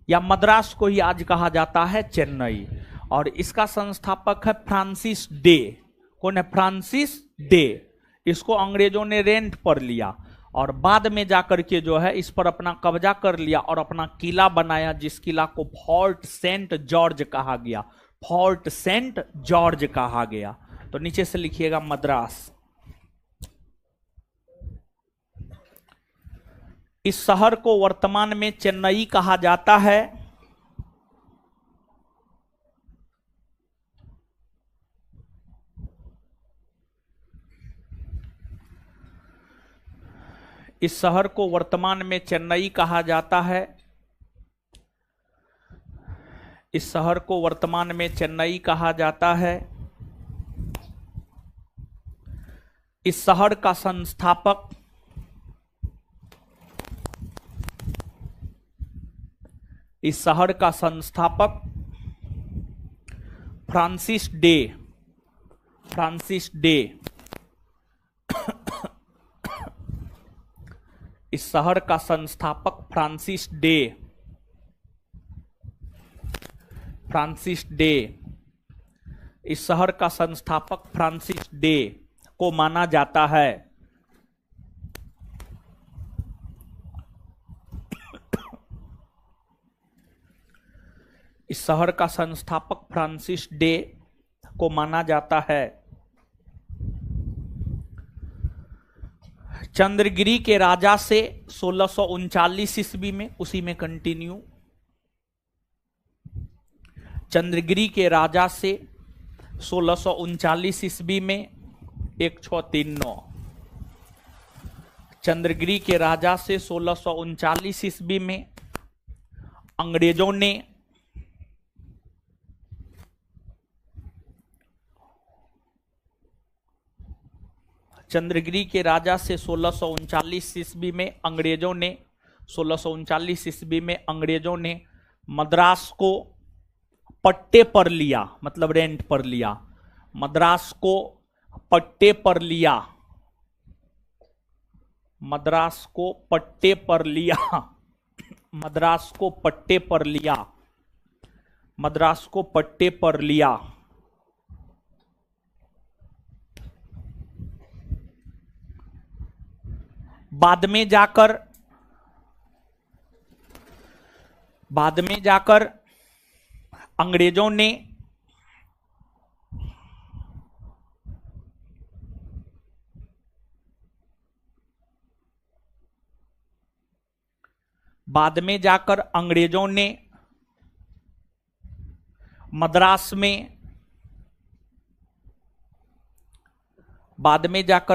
या मद्रास को ही आज कहा जाता है चेन्नई। और इसका संस्थापक है फ्रांसिस डे। कौन है? Francis day. इसको अंग्रेजों ने रेंट पर लिया और बाद में जाकर के जो है इस पर अपना कब्जा कर लिया और अपना किला बनाया, जिस किला को फोर्ट सेंट जॉर्ज कहा गया। फोर्ट सेंट जॉर्ज कहा गया। तो नीचे से लिखिएगा मद्रास। इस शहर को वर्तमान में चेन्नई कहा जाता है। इस शहर को वर्तमान में चेन्नई कहा जाता है। इस शहर को वर्तमान में चेन्नई कहा जाता है। इस शहर का संस्थापक इस शहर का संस्थापक फ्रांसिस डे। Francis day. इस शहर का संस्थापक फ्रांसिस डे। Francis day. इस शहर का संस्थापक फ्रांसिस डे को माना जाता है। इस शहर का संस्थापक फ्रांसिस डे को माना जाता है। चंद्रगिरी के राजा से 1639 ईस्वी में, उसी में कंटिन्यू, चंद्रगिरी के राजा से 1639 ईस्वी में 1639। चंद्रगिरी के राजा से 1639 ईस्वी में अंग्रेजों ने चंद्रगिरी के राजा से 1639 ईस्वी में अंग्रेजों ने 1639 ईस्वी में अंग्रेजों ने मद्रास को पट्टे पर लिया, मतलब रेंट पर लिया। मद्रास को पट्टे पर लिया। मद्रास को पट्टे पर लिया। मद्रास को पट्टे पर लिया। मद्रास को पट्टे पर लिया। बाद में जाकर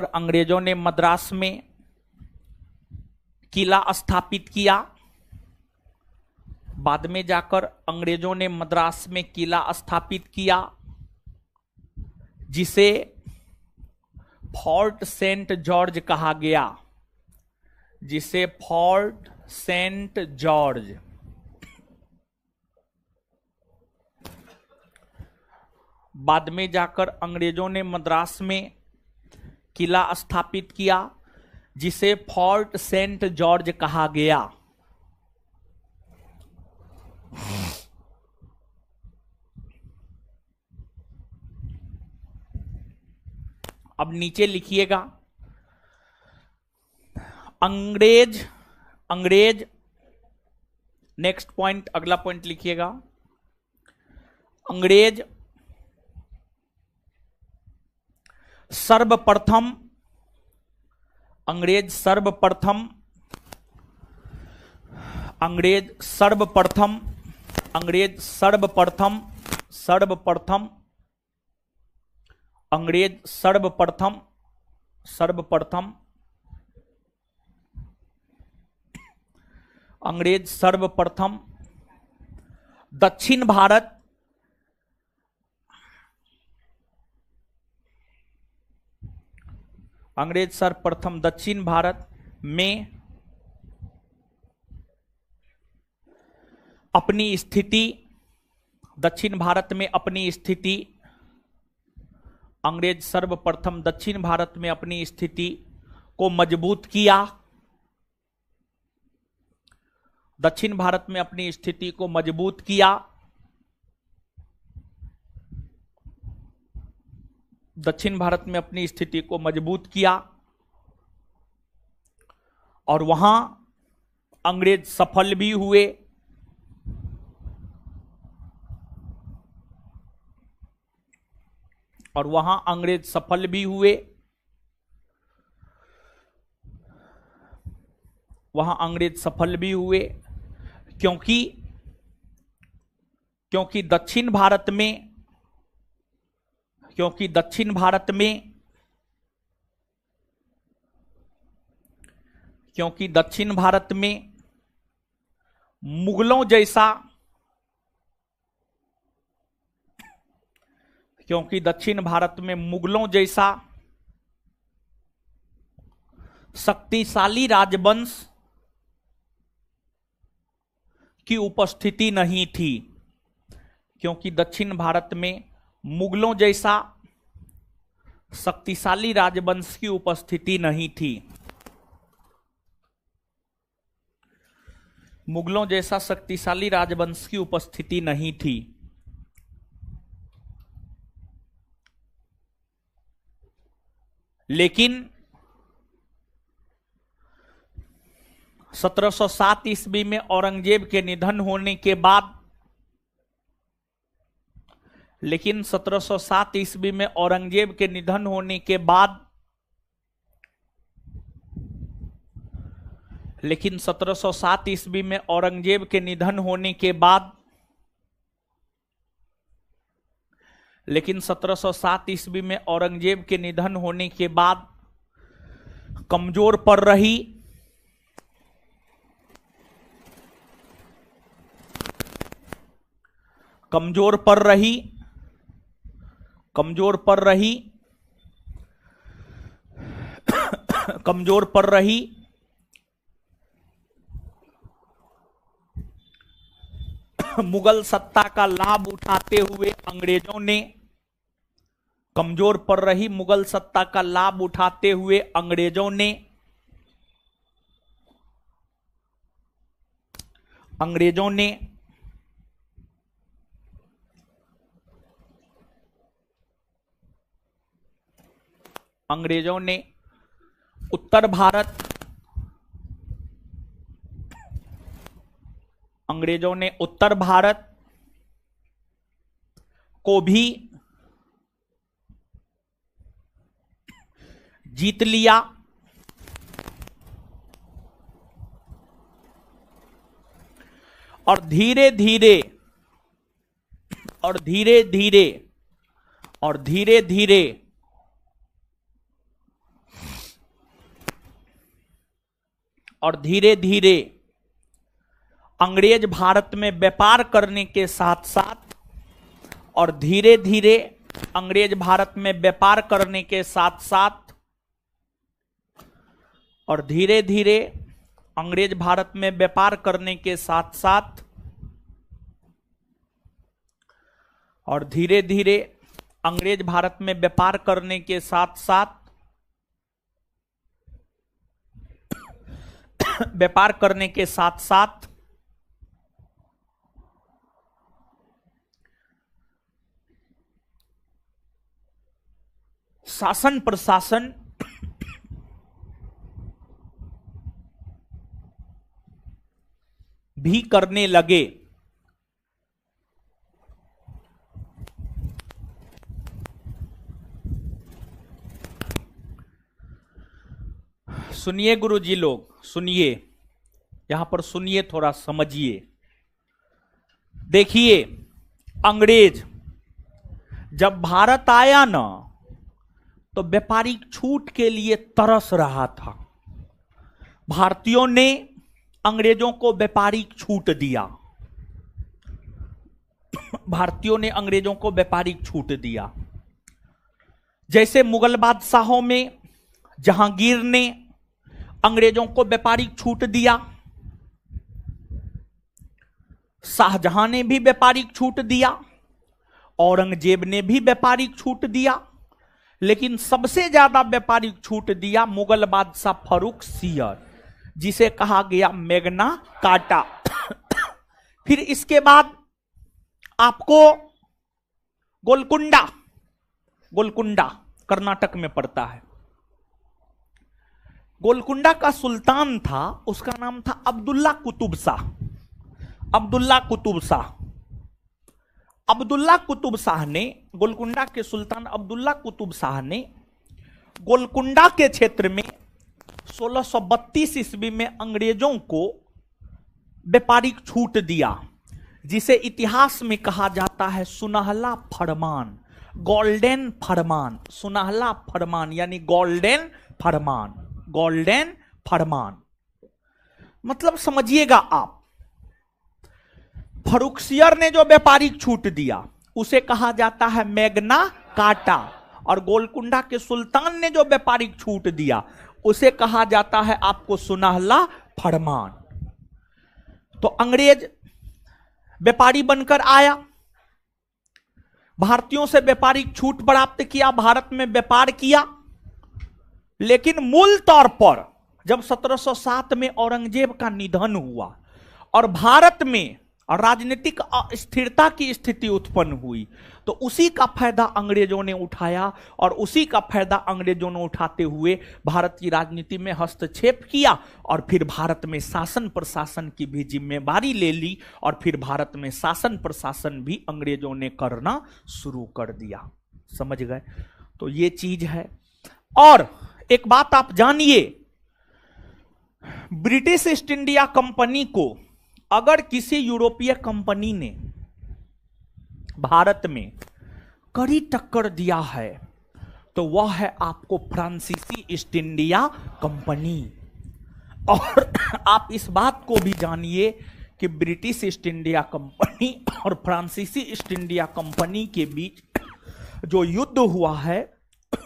अंग्रेजों ने मद्रास में किला स्थापित किया। बाद में जाकर अंग्रेजों ने मद्रास में किला स्थापित किया, जिसे फोर्ट सेंट जॉर्ज कहा गया। जिसे फोर्ट सेंट जॉर्ज। बाद में जाकर अंग्रेजों ने मद्रास में किला स्थापित किया, जिसे फोर्ट सेंट जॉर्ज कहा गया। अब नीचे लिखिएगा अंग्रेज। नेक्स्ट पॉइंट, अगला पॉइंट लिखिएगा अंग्रेज सर्वप्रथम दक्षिण भारत दक्षिण भारत में अपनी स्थिति, दक्षिण भारत में अपनी स्थिति, अंग्रेज सर्वप्रथम दक्षिण भारत में अपनी स्थिति को मजबूत किया, दक्षिण भारत में अपनी स्थिति को मजबूत किया, दक्षिण भारत में अपनी स्थिति को मजबूत किया, और वहां अंग्रेज सफल भी हुए। और वहां अंग्रेज सफल भी हुए, वहां अंग्रेज सफल भी हुए, क्योंकि दक्षिण भारत में, क्योंकि दक्षिण भारत में, क्योंकि दक्षिण भारत में मुगलों जैसा, क्योंकि दक्षिण भारत में मुगलों जैसा शक्तिशाली राजवंश की उपस्थिति नहीं थी, क्योंकि दक्षिण भारत में मुगलों जैसा शक्तिशाली राजवंश की उपस्थिति नहीं थी, मुगलों जैसा शक्तिशाली राजवंश की उपस्थिति नहीं थी। लेकिन 1707 ईस्वी में औरंगजेब के निधन होने के बाद, लेकिन 1707 ईस्वी में औरंगजेब के निधन होने के बाद, लेकिन 1707 ईस्वी में औरंगजेब के निधन होने के बाद, लेकिन 1707 ईस्वी में औरंगजेब के निधन होने के बाद कमजोर पड़ रही, कमजोर पड़ रही, कमजोर पड़ रही, कमजोर पड़ रही, मुगल सत्ता का लाभ उठाते हुए अंग्रेजों ने, कमजोर पड़ रही मुगल सत्ता का लाभ उठाते हुए अंग्रेजों ने, अंग्रेजों ने अंग्रेजों ने उत्तर भारत, अंग्रेजों ने उत्तर भारत को भी जीत लिया, और धीरे धीरे और धीरे धीरे और धीरे धीरे और धीरे धीरे अंग्रेज भारत में व्यापार करने के साथ साथ, और धीरे धीरे अंग्रेज भारत में व्यापार करने के साथ साथ, और धीरे धीरे अंग्रेज भारत में व्यापार करने के साथ साथ, और धीरे धीरे अंग्रेज भारत में व्यापार करने के साथ साथ, व्यापार करने के साथ साथ शासन प्रशासन भी करने लगे। सुनिए गुरुजी लोग, सुनिए, यहां पर सुनिए, थोड़ा समझिए। देखिए, अंग्रेज जब भारत आया ना, तो व्यापारिक छूट के लिए तरस रहा था। भारतीयों ने अंग्रेजों को व्यापारिक छूट दिया, भारतीयों ने अंग्रेजों को व्यापारिक छूट दिया। जैसे मुगल बादशाहों में जहांगीर ने अंग्रेजों को व्यापारिक छूट दिया, शाहजहां ने भी व्यापारिक छूट दिया, औरंगजेब ने भी व्यापारिक छूट दिया, लेकिन सबसे ज्यादा व्यापारिक छूट दिया मुगल बादशाह फारुखसियर, जिसे कहा गया मैग्ना कार्टा। फिर इसके बाद आपको गोलकुंडा, गोलकुंडा कर्नाटक में पड़ता है। गोलकुंडा का सुल्तान था, उसका नाम था अब्दुल्ला कुतुब शाह। अब्दुल्ला कुतुब शाह, अब्दुल्ला कुतुब शाह ने, गोलकुंडा के सुल्तान अब्दुल्ला कुतुब शाह ने गोलकुंडा के क्षेत्र में 1632 ईस्वी में अंग्रेजों को व्यापारिक छूट दिया, जिसे इतिहास में कहा जाता है सुनहला फरमान, गोल्डन फरमान। सुनहला फरमान यानी गोल्डन फरमान, गोल्डन फरमान मतलब समझिएगा आप, फारुखसियर ने जो व्यापारिक छूट दिया उसे कहा जाता है मैग्ना कार्टा, और गोलकुंडा के सुल्तान ने जो व्यापारिक छूट दिया उसे कहा जाता है आपको सुनहला फरमान। तो अंग्रेज व्यापारी बनकर आया, भारतीयों से व्यापारिक छूट प्राप्त किया, भारत में व्यापार किया, लेकिन मूल तौर पर जब 1707 में औरंगजेब का निधन हुआ और भारत में राजनीतिक अस्थिरता की स्थिति उत्पन्न हुई, तो उसी का फायदा अंग्रेजों ने उठाया, और उसी का फायदा अंग्रेजों ने उठाते हुए भारत की राजनीति में हस्तक्षेप किया, और फिर भारत में शासन प्रशासन की भी जिम्मेदारी ले ली, और फिर भारत में शासन प्रशासन भी अंग्रेजों ने करना शुरू कर दिया। समझ गए? तो ये चीज है। और एक बात आप जानिए, ब्रिटिश ईस्ट इंडिया कंपनी को अगर किसी यूरोपीय कंपनी ने भारत में कड़ी टक्कर दिया है तो वह है आपको फ्रांसीसी ईस्ट इंडिया कंपनी। और आप इस बात को भी जानिए कि ब्रिटिश ईस्ट इंडिया कंपनी और फ्रांसीसी ईस्ट इंडिया कंपनी के बीच जो युद्ध हुआ है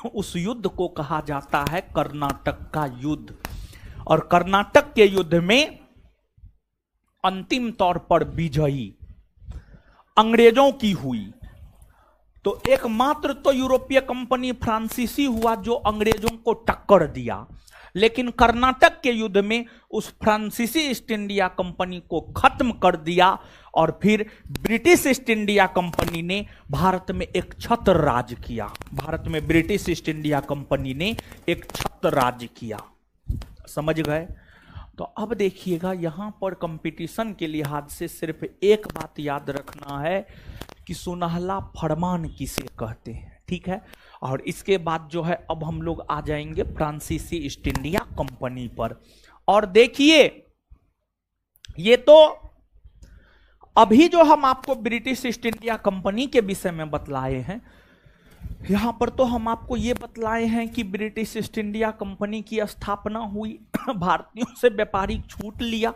उस युद्ध को कहा जाता है कर्नाटक का युद्ध। और कर्नाटक के युद्ध में अंतिम तौर पर विजयी अंग्रेजों की हुई। तो एकमात्र तो यूरोपीय कंपनी फ्रांसीसी हुआ जो अंग्रेजों को टक्कर दिया, लेकिन कर्नाटक के युद्ध में उस फ्रांसीसी ईस्ट इंडिया कंपनी को खत्म कर दिया, और फिर ब्रिटिश ईस्ट इंडिया कंपनी ने भारत में एक छत्र राज किया। भारत में ब्रिटिश ईस्ट इंडिया कंपनी ने एक छत्र राज किया। समझ गए? तो अब देखिएगा, यहां पर कंपटीशन के लिहाज से सिर्फ एक बात याद रखना है कि सुनहला फरमान किसे कहते हैं, ठीक है? और इसके बाद जो है अब हम लोग आ जाएंगे फ्रांसीसी ईस्ट इंडिया कंपनी पर। और देखिए, ये तो अभी जो हम आपको ब्रिटिश ईस्ट इंडिया कंपनी के विषय में बतलाए हैं, यहां पर तो हम आपको ये बतलाए हैं कि ब्रिटिश ईस्ट इंडिया कंपनी की स्थापना हुई, भारतीयों से व्यापारिक छूट लिया,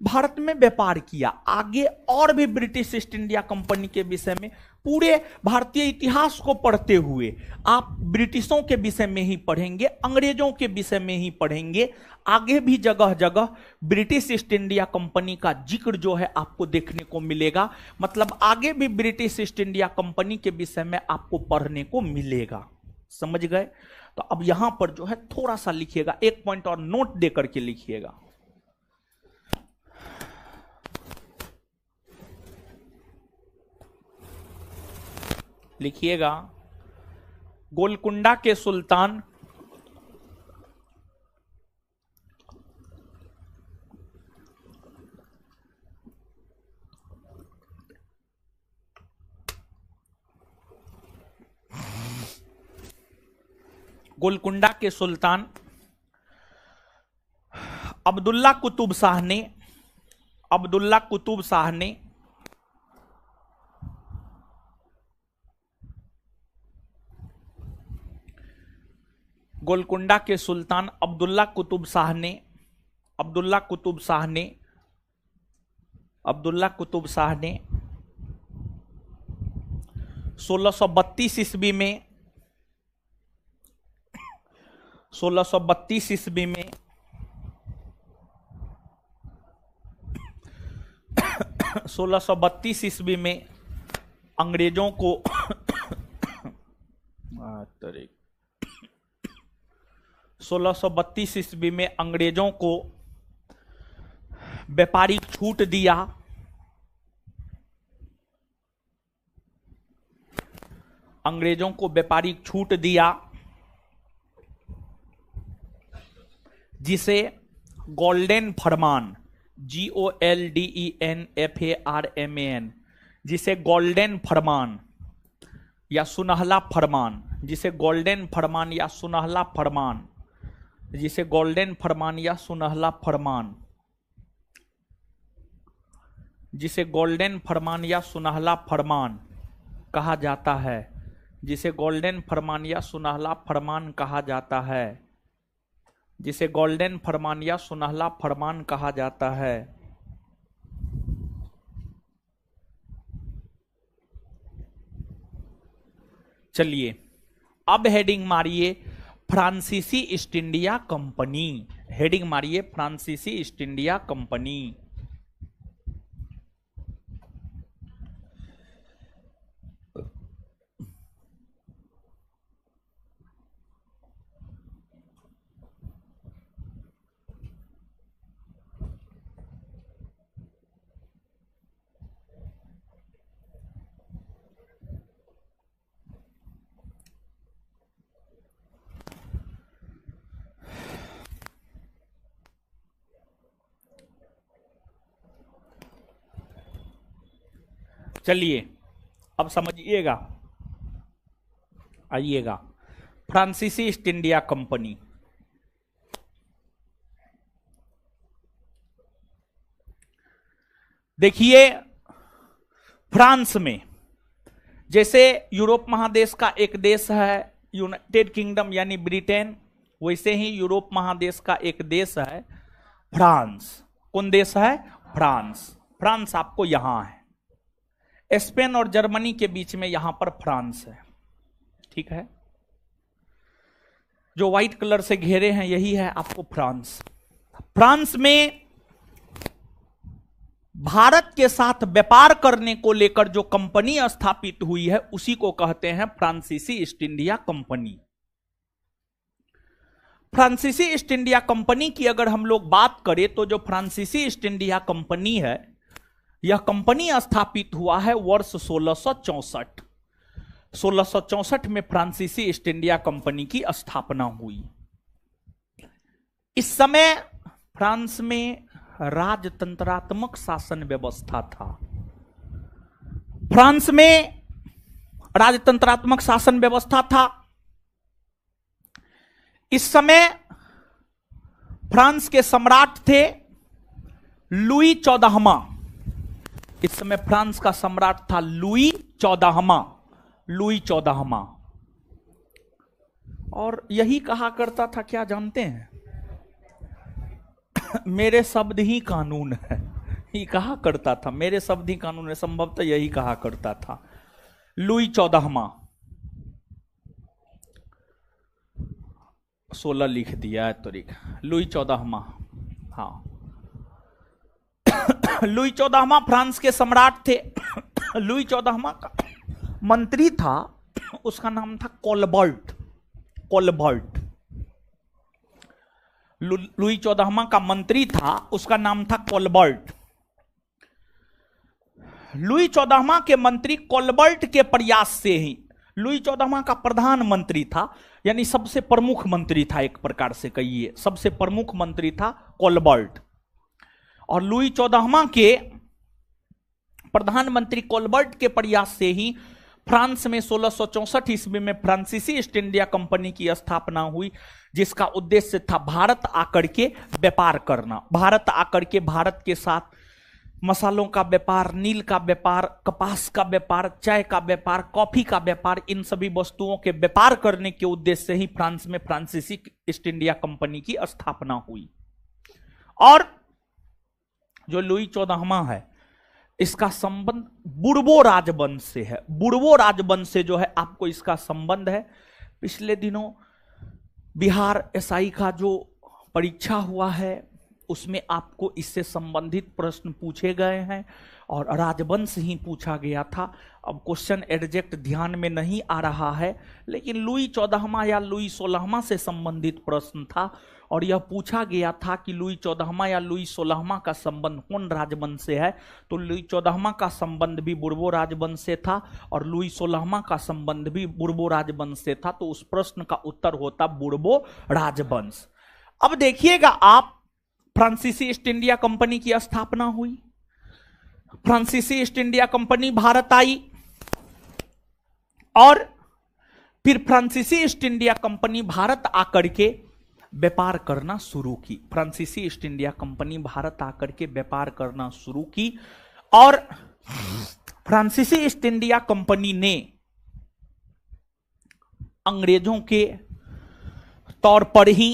भारत में व्यापार किया। आगे और भी ब्रिटिश ईस्ट इंडिया कंपनी के विषय में पूरे भारतीय इतिहास को पढ़ते हुए आप ब्रिटिशों के विषय में ही पढ़ेंगे, अंग्रेजों के विषय में ही पढ़ेंगे। आगे भी जगह जगह ब्रिटिश ईस्ट इंडिया कंपनी का जिक्र जो है आपको देखने को मिलेगा। मतलब आगे भी ब्रिटिश ईस्ट इंडिया कंपनी के विषय में आपको पढ़ने को मिलेगा। समझ गए? तो अब यहां पर जो है थोड़ा सा लिखिएगा, एक पॉइंट और नोट दे करके लिखिएगा। लिखिएगा, गोलकुंडा के सुल्तान गोलकुंडा के सुल्तान अब्दुल्ला कुतुब शाह ने गोलकुंडा के सुल्तान अब्दुल्ला कुतुब शाह ने 1632 ईस्वी में 1632 ईस्वी में अंग्रेजों को 1632 ईस्वी में अंग्रेजों को व्यापारिक छूट दिया। अंग्रेजों को व्यापारिक छूट दिया, जिसे गोल्डन फरमान, GOLDENFARMAN, जिसे गोल्डन फरमान या सुनहला फरमान, जिसे गोल्डन फरमान या सुनहला फरमान, जिसे गोल्डन फरमान या सुनहला फरमान, जिसे गोल्डन फरमान या सुनहला फरमान कहा जाता है, जिसे गोल्डन फरमान या सुनहला फरमान कहा जाता है, जिसे गोल्डन फरमान या सुनहला फरमान कहा जाता है। चलिए अब हेडिंग मारिए फ्रांसीसी ईस्ट इंडिया कंपनी। हेडिंग मारिए फ्रांसीसी ईस्ट इंडिया कंपनी। चलिए अब समझिएगा, आइएगा। फ्रांसीसी ईस्ट इंडिया कंपनी, देखिए फ्रांस में, जैसे यूरोप महादेश का एक देश है यूनाइटेड किंगडम यानी ब्रिटेन, वैसे ही यूरोप महादेश का एक देश है फ्रांस। कौन देश है? फ्रांस। फ्रांस आपको यहां है, स्पेन और जर्मनी के बीच में यहां पर फ्रांस है, ठीक है। जो व्हाइट कलर से घेरे हैं यही है आपको फ्रांस। फ्रांस में भारत के साथ व्यापार करने को लेकर जो कंपनी स्थापित हुई है उसी को कहते हैं फ्रांसीसी ईस्ट इंडिया कंपनी। फ्रांसीसी ईस्ट इंडिया कंपनी की अगर हम लोग बात करें तो जो फ्रांसीसी ईस्ट इंडिया कंपनी है, यह कंपनी स्थापित हुआ है वर्ष 1664। 1664 में फ्रांसीसी ईस्ट इंडिया कंपनी की स्थापना हुई। इस समय फ्रांस में राजतंत्रात्मक शासन व्यवस्था था। फ्रांस में राजतंत्रात्मक शासन व्यवस्था था। इस समय फ्रांस के सम्राट थे लुई 14वां। इस समय फ्रांस का सम्राट था लुई 14वां। लुई 14वां, और यही कहा करता था, क्या जानते हैं? मेरे शब्द ही कानून है, ये कहा करता था, मेरे शब्द ही कानून है। संभवतः यही कहा करता था लुई 14वां। 16 लिख दिया है तरीका, लुई 14वां। हाँ, लुई 14वां फ्रांस के सम्राट थे। लुई 14वां का मंत्री था, उसका नाम था कोलबर्ट। कोलबर्ट लुई 14वां का मंत्री था, उसका नाम था कोलबर्ट। लुई 14वां के मंत्री कोलबर्ट के प्रयास से ही, लुई 14वां का प्रधानमंत्री था, यानी सबसे प्रमुख मंत्री था, एक प्रकार से कहिए सबसे प्रमुख मंत्री था कोलबर्ट। और लुई 14वां के प्रधानमंत्री कोलबर्ट के प्रयास से ही फ्रांस में 1664 ईस्वी में फ्रांसीसी ईस्ट इंडिया कंपनी की स्थापना हुई, जिसका उद्देश्य था भारत आकर के व्यापार करना। भारत आकर के भारत के साथ मसालों का व्यापार, नील का व्यापार, कपास का व्यापार, चाय का व्यापार, कॉफी का व्यापार, इन सभी वस्तुओं के व्यापार करने के उद्देश्य से ही फ्रांस में फ्रांसीसी ईस्ट इंडिया कंपनी की स्थापना हुई। और जो लुई 14वां है, इसका संबंध बुर्बो राजवंश से है। बुर्बो राजवंश से जो है आपको इसका संबंध है। पिछले दिनों बिहार एसआई का जो परीक्षा हुआ है उसमें आपको इससे संबंधित प्रश्न पूछे गए हैं, और राजवंश ही पूछा गया था। अब क्वेश्चन एग्जैक्ट ध्यान में नहीं आ रहा है, लेकिन लुई 14वां या लुई 16वां से संबंधित प्रश्न था और यह पूछा गया था कि लुई 14वां या लुई 16वां का संबंध कौन राजवंश से है। तो लुई 14वां का संबंध भी बुर्बो राजवंश से था और लुई 16वां का संबंध भी बुर्बो राजवंश से था। तो उस प्रश्न का उत्तर होता बुर्बो राजवंश। अब देखिएगा आप, फ्रांसीसी ईस्ट इंडिया कंपनी की स्थापना हुई, फ्रांसीसी ईस्ट इंडिया कंपनी भारत आई और फिर फ्रांसीसी ईस्ट इंडिया कंपनी भारत आकर के व्यापार करना शुरू की। फ्रांसीसी ईस्ट इंडिया कंपनी भारत आकर के व्यापार करना शुरू की और फ्रांसीसी ईस्ट इंडिया कंपनी ने अंग्रेजों के तौर पर ही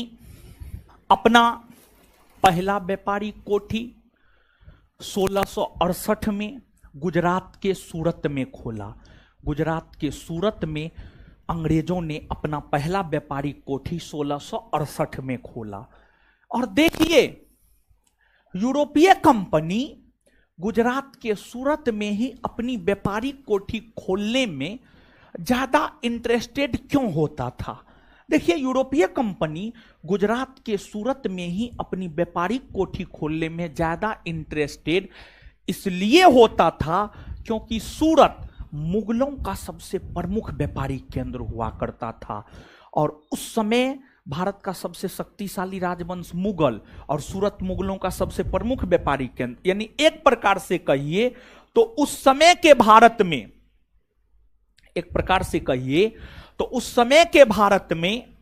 अपना पहला व्यापारी कोठी 1668 में गुजरात के सूरत में खोला। गुजरात के सूरत में अंग्रेजों ने अपना पहला व्यापारी कोठी 1668 में खोला। और देखिए, यूरोपीय कंपनी गुजरात के सूरत में ही अपनी व्यापारी कोठी खोलने में ज्यादा इंटरेस्टेड क्यों होता था? देखिए, यूरोपीय कंपनी गुजरात के सूरत में ही अपनी व्यापारिक कोठी खोलने में ज्यादा इंटरेस्टेड इसलिए होता था क्योंकि सूरत मुगलों का सबसे प्रमुख व्यापारिक केंद्र हुआ करता था और उस समय भारत का सबसे शक्तिशाली राजवंश मुगल और सूरत मुगलों का सबसे प्रमुख व्यापारिक केंद्र, यानी एक प्रकार से कहिए तो उस समय के भारत में, एक प्रकार से कहिए तो उस समय के भारत में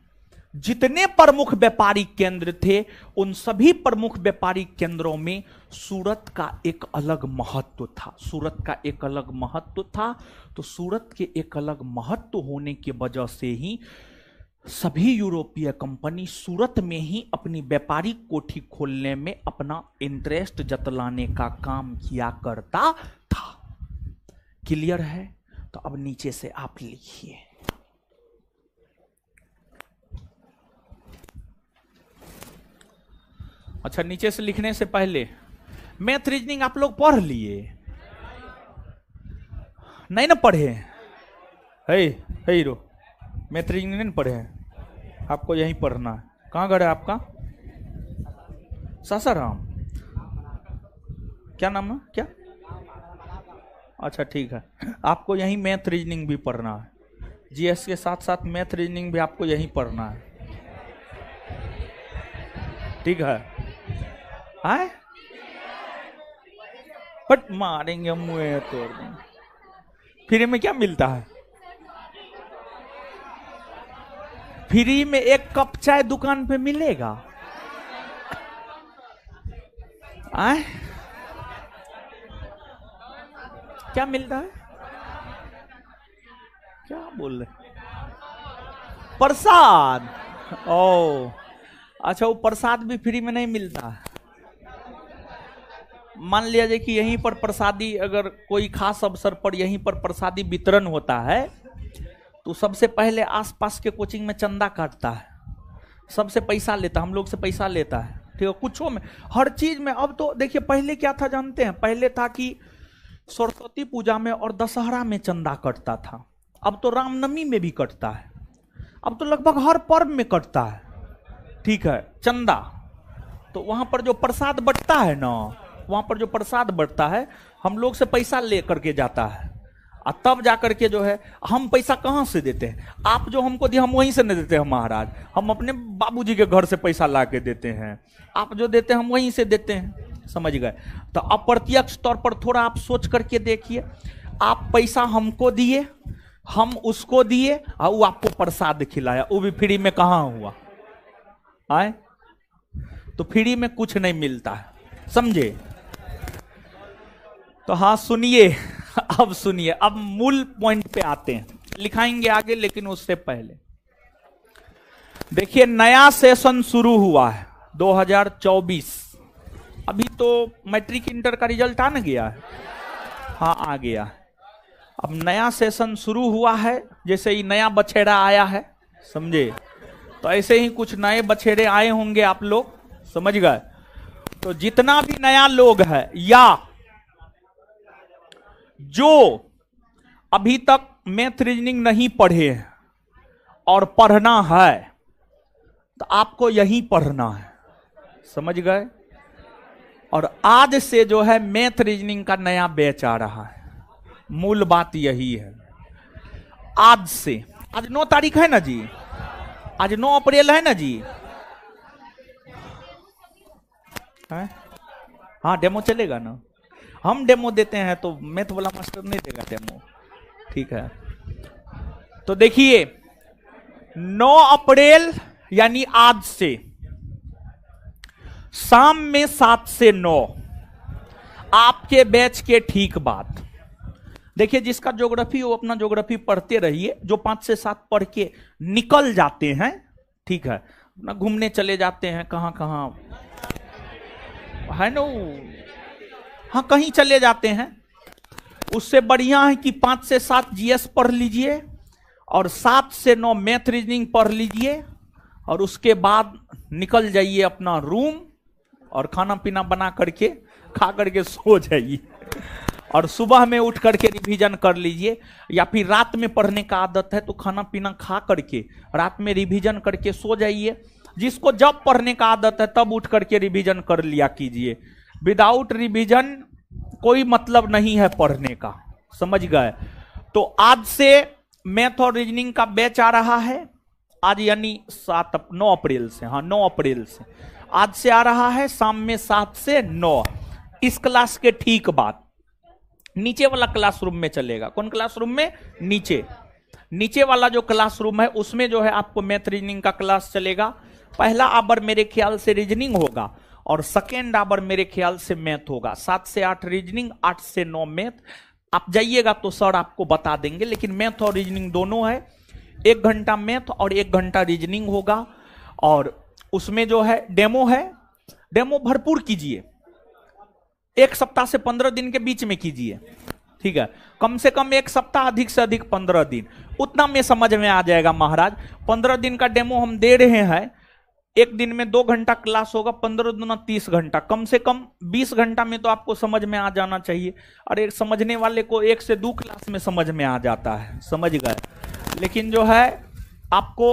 जितने प्रमुख व्यापारिक केंद्र थे उन सभी प्रमुख व्यापारिक केंद्रों में सूरत का एक अलग महत्व था। सूरत का एक अलग महत्व था। तो सूरत के एक अलग महत्व होने की वजह से ही सभी यूरोपीय कंपनी सूरत में ही अपनी व्यापारिक कोठी खोलने में अपना इंटरेस्ट जतलाने का काम किया करता था। क्लियर है? तो अब नीचे से आप लिखिए। अच्छा, नीचे से लिखने से पहले मैथ रीजनिंग आप लोग पढ़ लिए? नहीं ना पढ़े? है हीरो, मैथ रीजनिंग नहीं पढ़े हैं? आपको यहीं पढ़ना है। कहाँ घर है आपका? सासाराम। क्या नाम है? क्या? अच्छा, ठीक है। आपको यहीं मैथ रीजनिंग भी पढ़ना है। जीएस के साथ साथ मैथ रीजनिंग भी आपको यहीं पढ़ना है। ठीक है? आए? बट मारेंगे मुंह तोड़ देंगे। फ्री में क्या मिलता है? फ्री में एक कप चाय दुकान पे मिलेगा। आए? क्या मिलता है? क्या बोल रहे? प्रसाद। ओ अच्छा, वो प्रसाद भी फ्री में नहीं मिलता है। मान लिया जाए कि यहीं पर प्रसादी, अगर कोई खास अवसर पर यहीं पर प्रसादी वितरण होता है तो सबसे पहले आसपास के कोचिंग में चंदा काटता है, सबसे पैसा लेता, हम लोग से पैसा लेता है। ठीक है? कुछों में, हर चीज में। अब तो देखिए, पहले क्या था जानते हैं? पहले था कि सरस्वती पूजा में और दशहरा में चंदा कटता था। अब तो रामनवमी में भी कटता है। अब तो लगभग हर पर्व में कटता है। ठीक है? चंदा। तो वहां पर जो प्रसाद बंटता है ना, वहां पर जो प्रसाद बंटता है, हम लोग से पैसा ले करके जाता है और तब जाकर के जो है, हम पैसा कहां से देते हैं? आप जो हमको दिए हम वहीं से नहीं देते हैं महाराज, हम अपने बाबूजी के घर से पैसा ला के देते हैं। आप जो देते हैं हम वहीं से देते हैं। समझ गए? तो अप्रत्यक्ष तौर पर थोड़ा आप सोच करके देखिए, आप पैसा हमको दिए, हम उसको दिए और वो आपको प्रसाद खिलाया, वो भी फ्री में कहां हुआ? आए? तो फ्री में कुछ नहीं मिलता है। समझे? तो हाँ, सुनिए, अब सुनिए, अब मूल पॉइंट पे आते हैं। लिखाएंगे आगे, लेकिन उससे पहले देखिए, नया सेशन शुरू हुआ है 2024। अभी तो मैट्रिक इंटर का रिजल्ट आ न गया है? हाँ, आ गया। अब नया सेशन शुरू हुआ है, जैसे ही नया बछेड़ा आया है, समझे? तो ऐसे ही कुछ नए बछेड़े आए होंगे आप लोग। समझ गए? तो जितना भी नया लोग है, या जो अभी तक मैथ रीजनिंग नहीं पढ़े हैं और पढ़ना है तो आपको यही पढ़ना है, समझ गए। और आज से जो है मैथ रीजनिंग का नया बैच आ रहा है, मूल बात यही है। आज से, आज 9 तारीख है ना जी, आज 9 अप्रैल है ना जी, है? हाँ डेमो चलेगा ना, हम डेमो देते हैं तो मैथ वाला मास्टर नहीं देगा डेमो, ठीक है। तो देखिए 9 अप्रैल यानी आज से शाम में 7 से 9 आपके बैच के ठीक बाद। देखिए जिसका ज्योग्राफी वो अपना ज्योग्राफी पढ़ते रहिए, जो 5 से 7 पढ़ के निकल जाते हैं, ठीक है, अपना घूमने चले जाते हैं कहां कहां है ना, हाँ कहीं चले जाते हैं, उससे बढ़िया है कि 5 से 7 जीएस पढ़ लीजिए और 7 से 9 मैथ रीजनिंग पढ़ लीजिए और उसके बाद निकल जाइए अपना रूम और खाना पीना बना करके खा करके सो जाइए और सुबह में उठ करके रिवीजन कर लीजिए, या फिर रात में पढ़ने का आदत है तो खाना पीना खा करके रात में रिवीजन करके सो जाइए। जिसको जब पढ़ने का आदत है तब उठ करके रिवीजन कर लिया कीजिए। विदाउट रिवीजन कोई मतलब नहीं है पढ़ने का, समझ गए। तो आज से मैथ और रीजनिंग का बैच आ रहा है, आज यानी 9 अप्रैल से, हाँ 9 अप्रैल से आज से आ रहा है, शाम में 7 से 9। इस क्लास के ठीक बाद नीचे वाला क्लासरूम में चलेगा। कौन क्लासरूम में? नीचे वाला जो क्लासरूम है उसमें जो है आपको मैथ रीजनिंग का क्लास चलेगा। पहला आवर मेरे ख्याल से रीजनिंग होगा और सेकेंड आवर मेरे ख्याल से मैथ होगा। 7 से 8 रीजनिंग, 8 से 9 मैथ। आप जाइएगा तो सर आपको बता देंगे, लेकिन मैथ और रीजनिंग दोनों है। 1 घंटा मैथ और 1 घंटा रीजनिंग होगा और उसमें जो है डेमो है, डेमो भरपूर कीजिए। 1 सप्ताह से 15 दिन के बीच में कीजिए, ठीक है। कम से कम 1 सप्ताह, अधिक से अधिक 15 दिन, उतना में समझ में आ जाएगा महाराज। 15 दिन का डेमो हम दे रहे हैं, 1 दिन में 2 घंटा क्लास होगा, 15 दूना 30 घंटा, कम से कम 20 घंटा में तो आपको समझ में आ जाना चाहिए। और एक समझने वाले को 1 से 2 क्लास में समझ में आ जाता है, समझ गए। लेकिन जो है आपको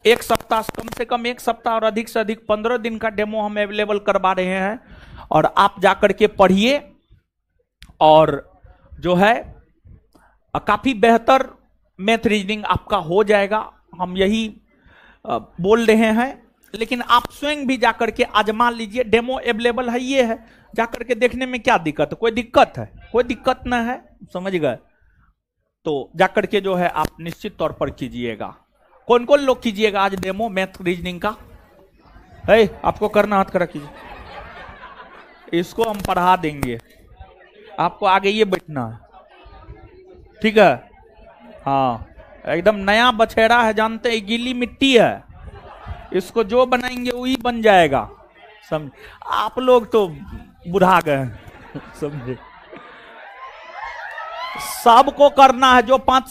1 सप्ताह, कम से कम 1 सप्ताह और अधिक से अधिक 15 दिन का डेमो हम अवेलेबल करवा रहे हैं और आप जाकर के पढ़िए और जो है काफी बेहतर मैथ रीजनिंग आपका हो जाएगा, हम यही बोल रहे हैं। लेकिन आप स्वयं भी जाकर के आजमा लीजिए, डेमो अवेलेबल है, ये है, जाकर के देखने में क्या दिक्कत है? कोई दिक्कत है? कोई दिक्कत ना है, समझ गए। तो जाकर के जो है आप निश्चित तौर पर कीजिएगा। कौन कौन लोग कीजिएगा आज डेमो मैथ रीजनिंग का? है आपको करना, हाथ खड़ा कीजिए, इसको हम पढ़ा देंगे, आपको आगे ये बैठना है, ठीक है। हाँ एकदम नया बछेड़ा है, जानते हैं गीली मिट्टी है, इसको जो बनाएंगे वही बन जाएगा, समझ। आप लोग तो बुढ़ा गए, समझे। सबको करना है, जो 5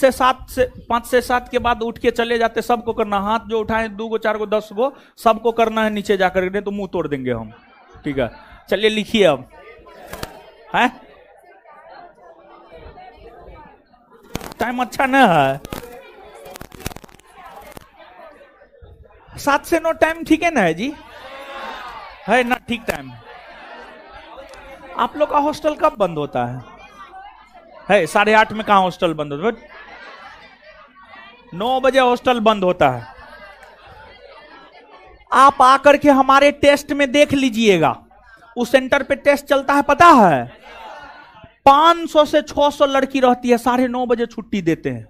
से 7 के बाद उठ के चले जाते सबको करना। हाथ जो उठाए 2 गो 4 गो 10 गो सबको करना है, नीचे जाकर के, नहीं तो मुंह तोड़ देंगे हम, ठीक है। चलिए लिखिए अब, है टाइम अच्छा ना है, 7 से 9 टाइम ठीक है ना है जी, है ना, ठीक टाइम। आप लोग का हॉस्टल कब बंद होता है? 8:30 में कहां हॉस्टल बंद होता है? 9 बजे हॉस्टल बंद होता है। आप आकर के हमारे टेस्ट में देख लीजिएगा, उस सेंटर पे टेस्ट चलता है, पता है 500 से 600 लड़की रहती है, 9:30 बजे छुट्टी देते हैं।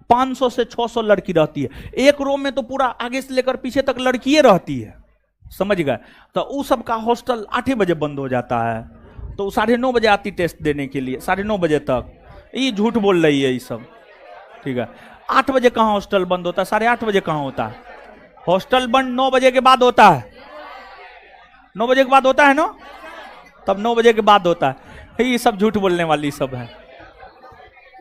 500 से 600 लड़की रहती है, एक रो में तो पूरा आगे से लेकर पीछे तक लड़कियां रहती है, समझ गए। तो उस सब का हॉस्टल 8 बजे बंद हो जाता है, तो 9:30 बजे आती टेस्ट देने के लिए, 9:30 बजे तक। ये झूठ बोल रही है ये सब, ठीक है। 8 बजे कहां हॉस्टल बंद होता है? 8:30 बजे कहां होता है हॉस्टल बंद? 9 बजे के बाद होता है, 9 बजे के बाद होता है ना, तब 9 बजे के बाद होता है। ये सब झूठ बोलने वाली सब है।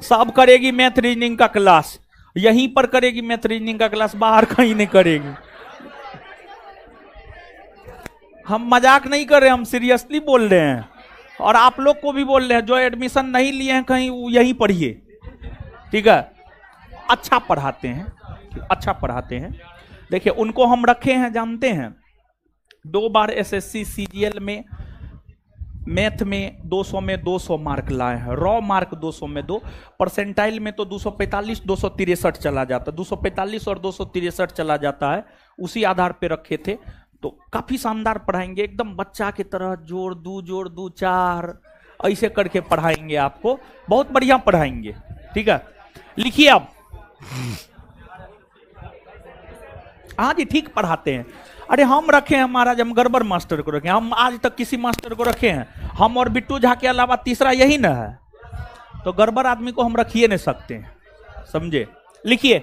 सब करेगी मैथ रीजनिंग का क्लास, यहीं पर करेगी मैथ रीजनिंग का क्लास, बाहर कहीं नहीं करेगी। हम मजाक नहीं कर रहे, हम सीरियसली बोल रहे हैं, और आप लोग को भी बोल रहे हैं जो एडमिशन नहीं लिए हैं कहीं यहीं पढ़िए, ठीक है। अच्छा पढ़ाते हैं, अच्छा पढ़ाते हैं। देखिए उनको हम रखे हैं, जानते हैं 2 बार एसएससी सीजीएल में मैथ में 200 में 200 मार्क लाए हैं, रॉ मार्क 200 में 2, परसेंटाइल में तो 245 263 चला जाता, 245 और 263 चला जाता है, उसी आधार पे रखे थे। तो काफी शानदार पढ़ाएंगे, एकदम बच्चा की तरह जोड़ दू 4 ऐसे करके पढ़ाएंगे आपको, बहुत बढ़िया पढ़ाएंगे, ठीक है। लिखिए आप। हाँ जी ठीक पढ़ाते हैं। अरे हम रखे हैं महाराज, हम गड़बड़ मास्टर को रखे हैं, हम आज तक किसी मास्टर को रखे हैं, हम और बिट्टू झा के अलावा तीसरा यही ना है, तो गड़बड़ आदमी को हम रखिए नहीं सकते हैं, समझे। लिखिए,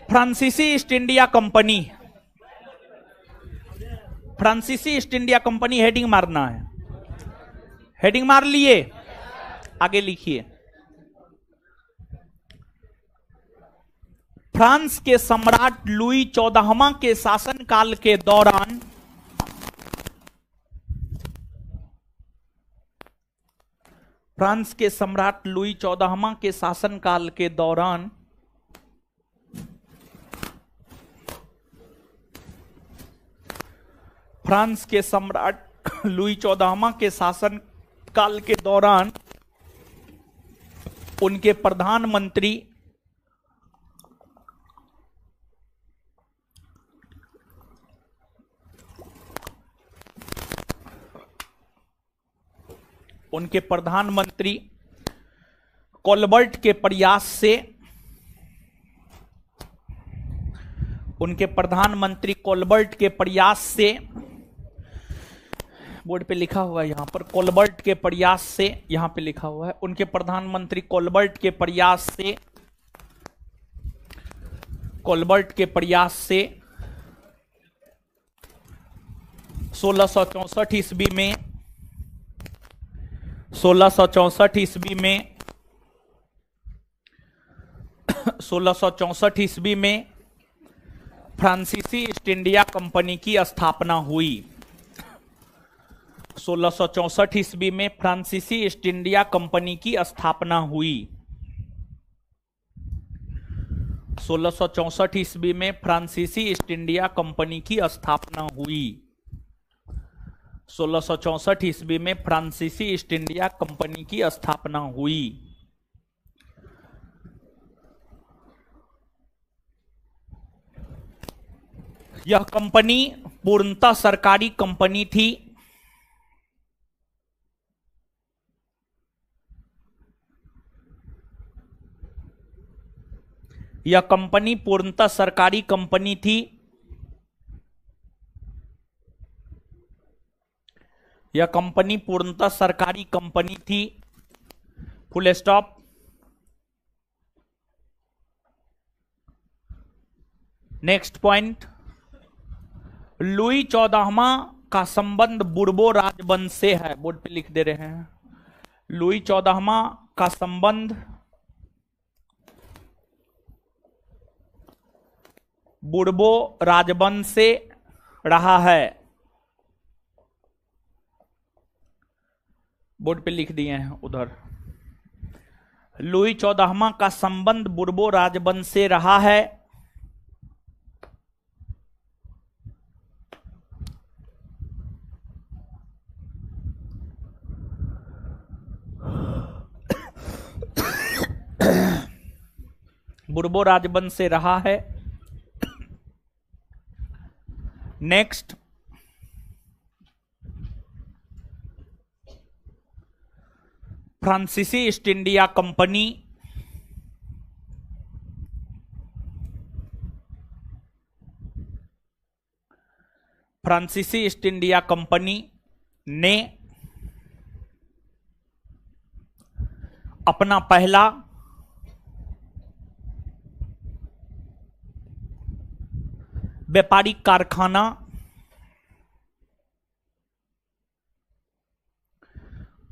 फ्रांसीसी ईस्ट इंडिया कंपनी, फ्रांसीसी ईस्ट इंडिया कंपनी हेडिंग मारना है, हेडिंग मार लिए, आगे लिखिए। फ्रांस के सम्राट लुई 14वां के शासनकाल के दौरान फ्रांस के सम्राट लुई 14वां के शासनकाल के दौरान फ्रांस के सम्राट लुई 14वां के शासनकाल के दौरान उनके प्रधानमंत्री कोलबर्ट के प्रयास से बोर्ड पे लिखा हुआ है यहां पर, कोलबर्ट के प्रयास से, यहां पे लिखा हुआ है उनके प्रधानमंत्री कोलबर्ट के प्रयास से 1664 ईस्वी में 1664 ईस्वी में फ्रांसीसी ईस्ट इंडिया कंपनी की स्थापना हुई। 1664 ईस्वी में फ्रांसीसी ईस्ट इंडिया कंपनी की स्थापना हुई। 1664 ईस्वी में फ्रांसीसी ईस्ट इंडिया कंपनी की स्थापना हुई। 1664 ईस्वी में फ्रांसीसी ईस्ट इंडिया कंपनी की स्थापना हुई। यह कंपनी पूर्णतः सरकारी कंपनी थी। यह कंपनी पूर्णतः सरकारी कंपनी थी। यह कंपनी पूर्णतः सरकारी कंपनी थी। Full stop. Next point, Louis 14वां का संबंध बुर्बो राजवंश से है। बोर्ड पे लिख दे रहे हैं, लुई 14वां का संबंध बुर्बो राजवंश से रहा है। बोर्ड पे लिख दिए हैं उधर, लुई 14वां का संबंध बुर्बो राजवंश से रहा है। बुर्बो राजवंश से रहा है। नेक्स्ट, फ्रांसीसी ईस्ट इंडिया कंपनी फ्रांसीसी ईस्ट इंडिया कंपनी ने अपना पहला व्यापारिक कारखाना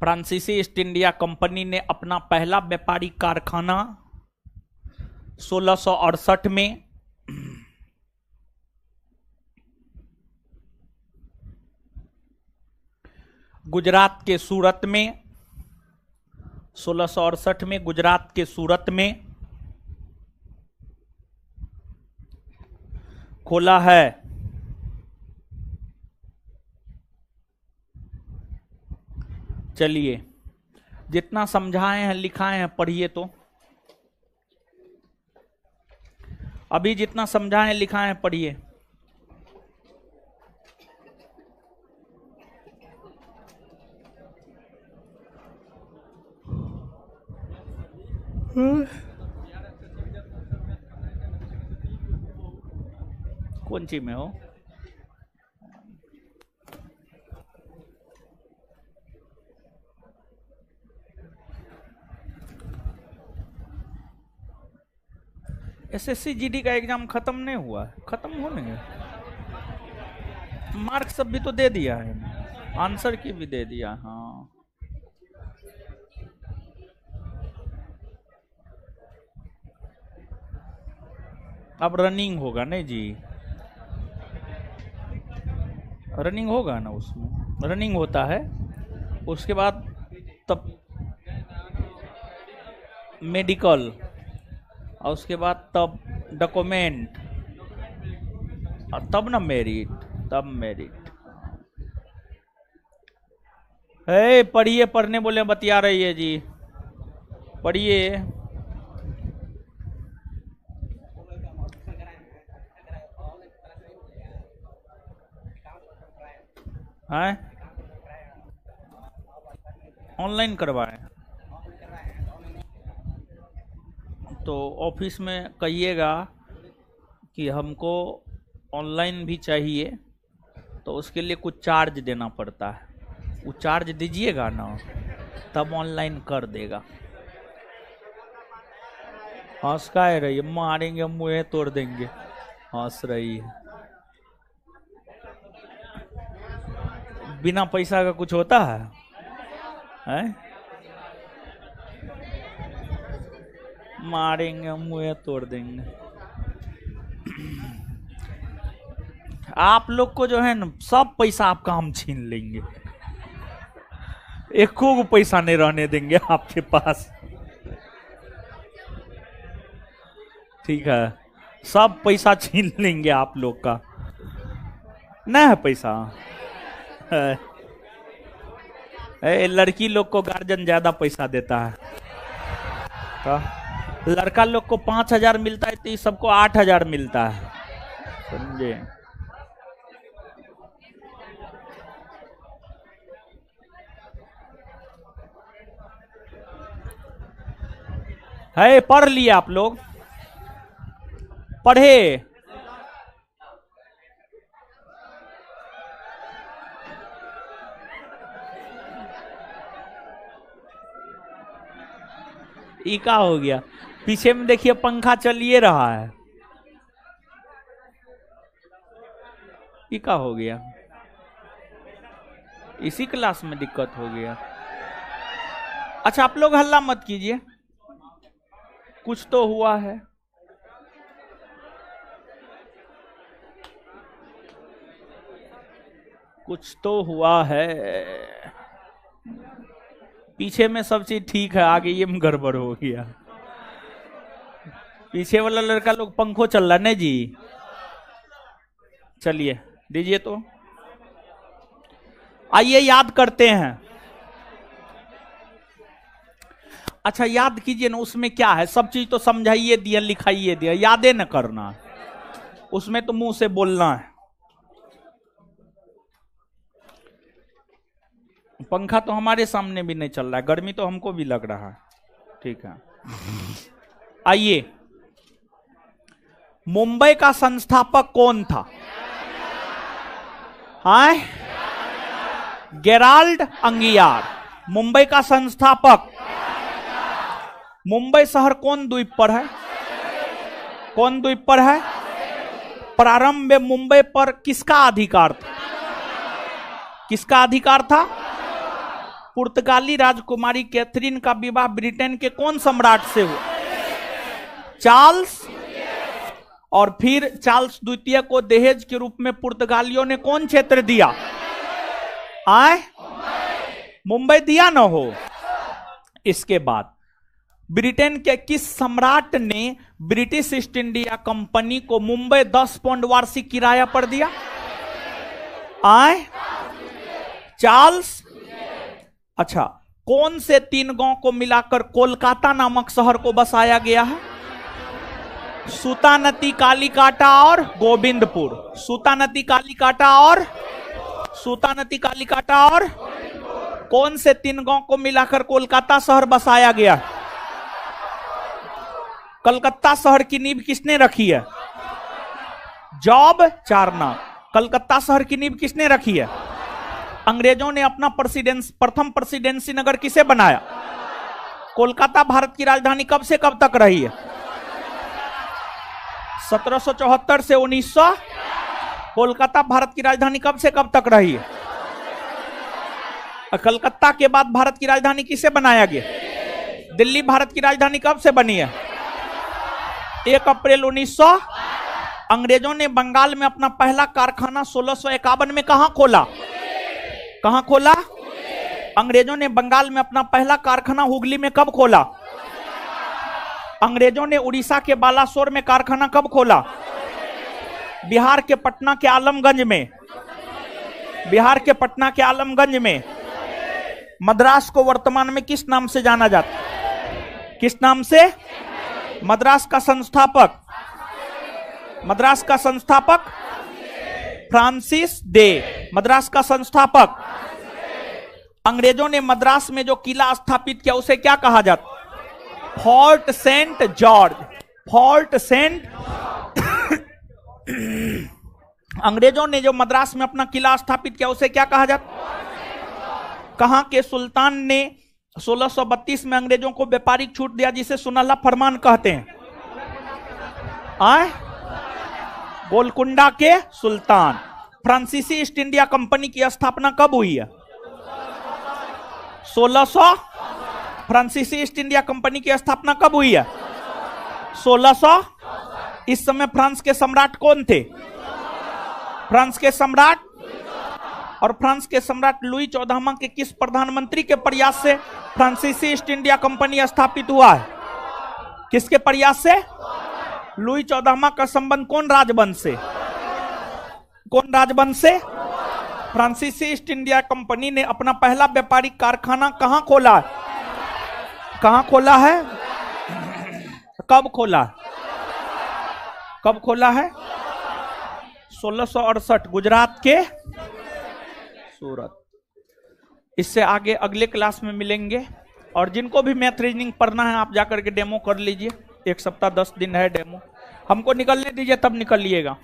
फ्रांसीसी ईस्ट इंडिया कंपनी ने अपना पहला व्यापारिक कारखाना 1668 में गुजरात के सूरत में 1668 में गुजरात के सूरत में खोला है। चलिए, जितना समझाए हैं लिखाए हैं पढ़िए तो। अभी जितना समझाए हैं लिखाए हैं पढ़िए। कौन सी में हो? एसएससी जीडी का एग्जाम खत्म नहीं हुआ है, खत्म होने है। मार्क सब भी तो दे दिया है, आंसर की भी दे दिया। हाँ, अब रनिंग होगा नहीं जी, रनिंग होगा ना, उसमें रनिंग होता है। उसके बाद तब मेडिकल, और उसके बाद तब डॉक्यूमेंट, और तब ना मेरिट, तब मेरिट। है पढ़िए, पढ़ने बोले बतिया रही है जी, पढ़िए। हैं ऑनलाइन करवाएं तो ऑफिस में कहिएगा कि हमको ऑनलाइन भी चाहिए, तो उसके लिए कुछ चार्ज देना पड़ता है। वो चार्ज दीजिएगा ना, तब ऑनलाइन कर देगा। हंस का है रही, मारेंगे मुँह तोड़ देंगे, हंस रही है। बिना पैसा का कुछ होता है, हैं? मारेंगे मुँह तोड़ देंगे। आप लोग को जो है ना, सब पैसा आपका हम छीन लेंगे, एको को पैसा नहीं रहने देंगे आपके पास, ठीक है? सब पैसा छीन लेंगे आप लोग का, ना है पैसा। लड़की लोग को गार्जियन ज्यादा पैसा देता है, तो लड़का लोग को 5,000 मिलता है, तो सबको 8,000 मिलता है, समझे? है पढ़ लिया आप लोग, पढ़े? ये क्या हो गया? पीछे में देखिए पंखा चलिए रहा है, ये क्या हो गया? इसी क्लास में दिक्कत हो गया। अच्छा, आप लोग हल्ला मत कीजिए, कुछ तो हुआ है। कुछ तो हुआ है, पीछे में सब चीज ठीक है, आगे ये में गड़बड़ हो गया। पीछे वाला लड़का लोग पंखो चल रहा नहीं जी? चलिए दीजिए तो, आइए याद करते हैं। अच्छा याद कीजिए ना, उसमें क्या है, सब चीज तो समझाइए दिया, लिखाइए दिया, यादें न करना, उसमें तो मुंह से बोलना है। पंखा तो हमारे सामने भी नहीं चल रहा है, गर्मी तो हमको भी लग रहा है, ठीक है? आइए, मुंबई का संस्थापक कौन था? हाँ, गेराल्ड अंगियार, मुंबई का संस्थापक। मुंबई शहर कौन द्वीप पर है? कौन द्वीप पर है? प्रारंभ में मुंबई पर किसका अधिकार था? किसका अधिकार था? पुर्तगाली राजकुमारी कैथरीन का विवाह ब्रिटेन के कौन सम्राट से हुआ? चार्ल्स। और फिर चार्ल्स द्वितीय को दहेज के रूप में पुर्तगालियों ने कौन क्षेत्र दिया? आए? मुंबई दिया ना हो। इसके बाद ब्रिटेन के किस सम्राट ने ब्रिटिश ईस्ट इंडिया कंपनी को मुंबई 10 पाउंड वार्षिक किराया पर दिया? आए चार्ल्स। अच्छा, कौन से 3 गांव को मिलाकर कोलकाता नामक शहर को बसाया गया है? सूतानदी, कालीकाटा और गोविंदपुर। सूतानदी, कालीकाटा और सूतानदी, कालीकाटा और कौन से 3 गांव को मिलाकर कोलकाता शहर बसाया गया? कलकत्ता शहर की नींव किसने रखी है? जॉब चार्नक। कलकत्ता शहर की नींव किसने रखी है? अंग्रेजों ने अपना प्रथम प्रेसिडेंसी नगर किसे बनाया? कोलकाता भारत की राजधानी कब से कब तक रही है? 1774 से 1900। कोलकाता भारत की राजधानी कब से कब तक रही है? कलकत्ता के बाद भारत की राजधानी किसे बनाया गया? दिल्ली भारत की राजधानी कब से बनी है? 1 अप्रैल 1900। अंग्रेजों ने बंगाल में अपना पहला कारखाना 1651 में कहां खोला? कहां खोला? अंग्रेजों ने बंगाल में अपना पहला कारखाना हुगली में कब खोला? अंग्रेजों ने उड़ीसा के बालासोर में कारखाना कब खोला? बिहार के पटना के आलमगंज में। बिहार के पटना के आलमगंज में। मद्रास को वर्तमान में किस नाम से जाना जाता है? किस नाम से? मद्रास का संस्थापक। मद्रास का संस्थापक फ्रांसिस डे। मद्रास का संस्थापक। अंग्रेजों ने मद्रास में जो किला स्थापित किया उसे क्या कहा जाता? Fort Saint George. Fort Saint. अंग्रेजों ने जो मद्रास में अपना किला स्थापित किया उसे क्या कहा जाता? कहां के सुल्तान ने 1632 में अंग्रेजों को व्यापारिक छूट दिया जिसे सुनहला फरमान कहते हैं? आए गोलकुंडा के सुल्तान। फ्रांसीसी ईस्ट इंडिया कंपनी की स्थापना कब हुई है? 1600। फ्रांसीसी ईस्ट इंडिया कंपनी की स्थापना कब हुई है? 1600। इस समय फ्रांस के सम्राट कौन थे? फ्रांस के सम्राट। और फ्रांस के सम्राट लुई 14वां के किस प्रधानमंत्री के प्रयास से फ्रांसीसी ईस्ट इंडिया कंपनी स्थापित हुआ है? किसके प्रयास से? लुई 14वां का संबंध कौन राजवंश से? कौन राजवंश से? फ्रांसीसी ईस्ट इंडिया कंपनी ने अपना पहला व्यापारिक कारखाना कहां खोला है? कहां खोला है? कब खोला? कब खोला है? 1668 गुजरात के सूरत। इससे आगे अगले क्लास में मिलेंगे। और जिनको भी मैथ रीजनिंग पढ़ना है आप जाकर के डेमो कर लीजिए। 1 सप्ताह 10 दिन है डेमो। हमको निकलने दीजिए तब निकलिएगा।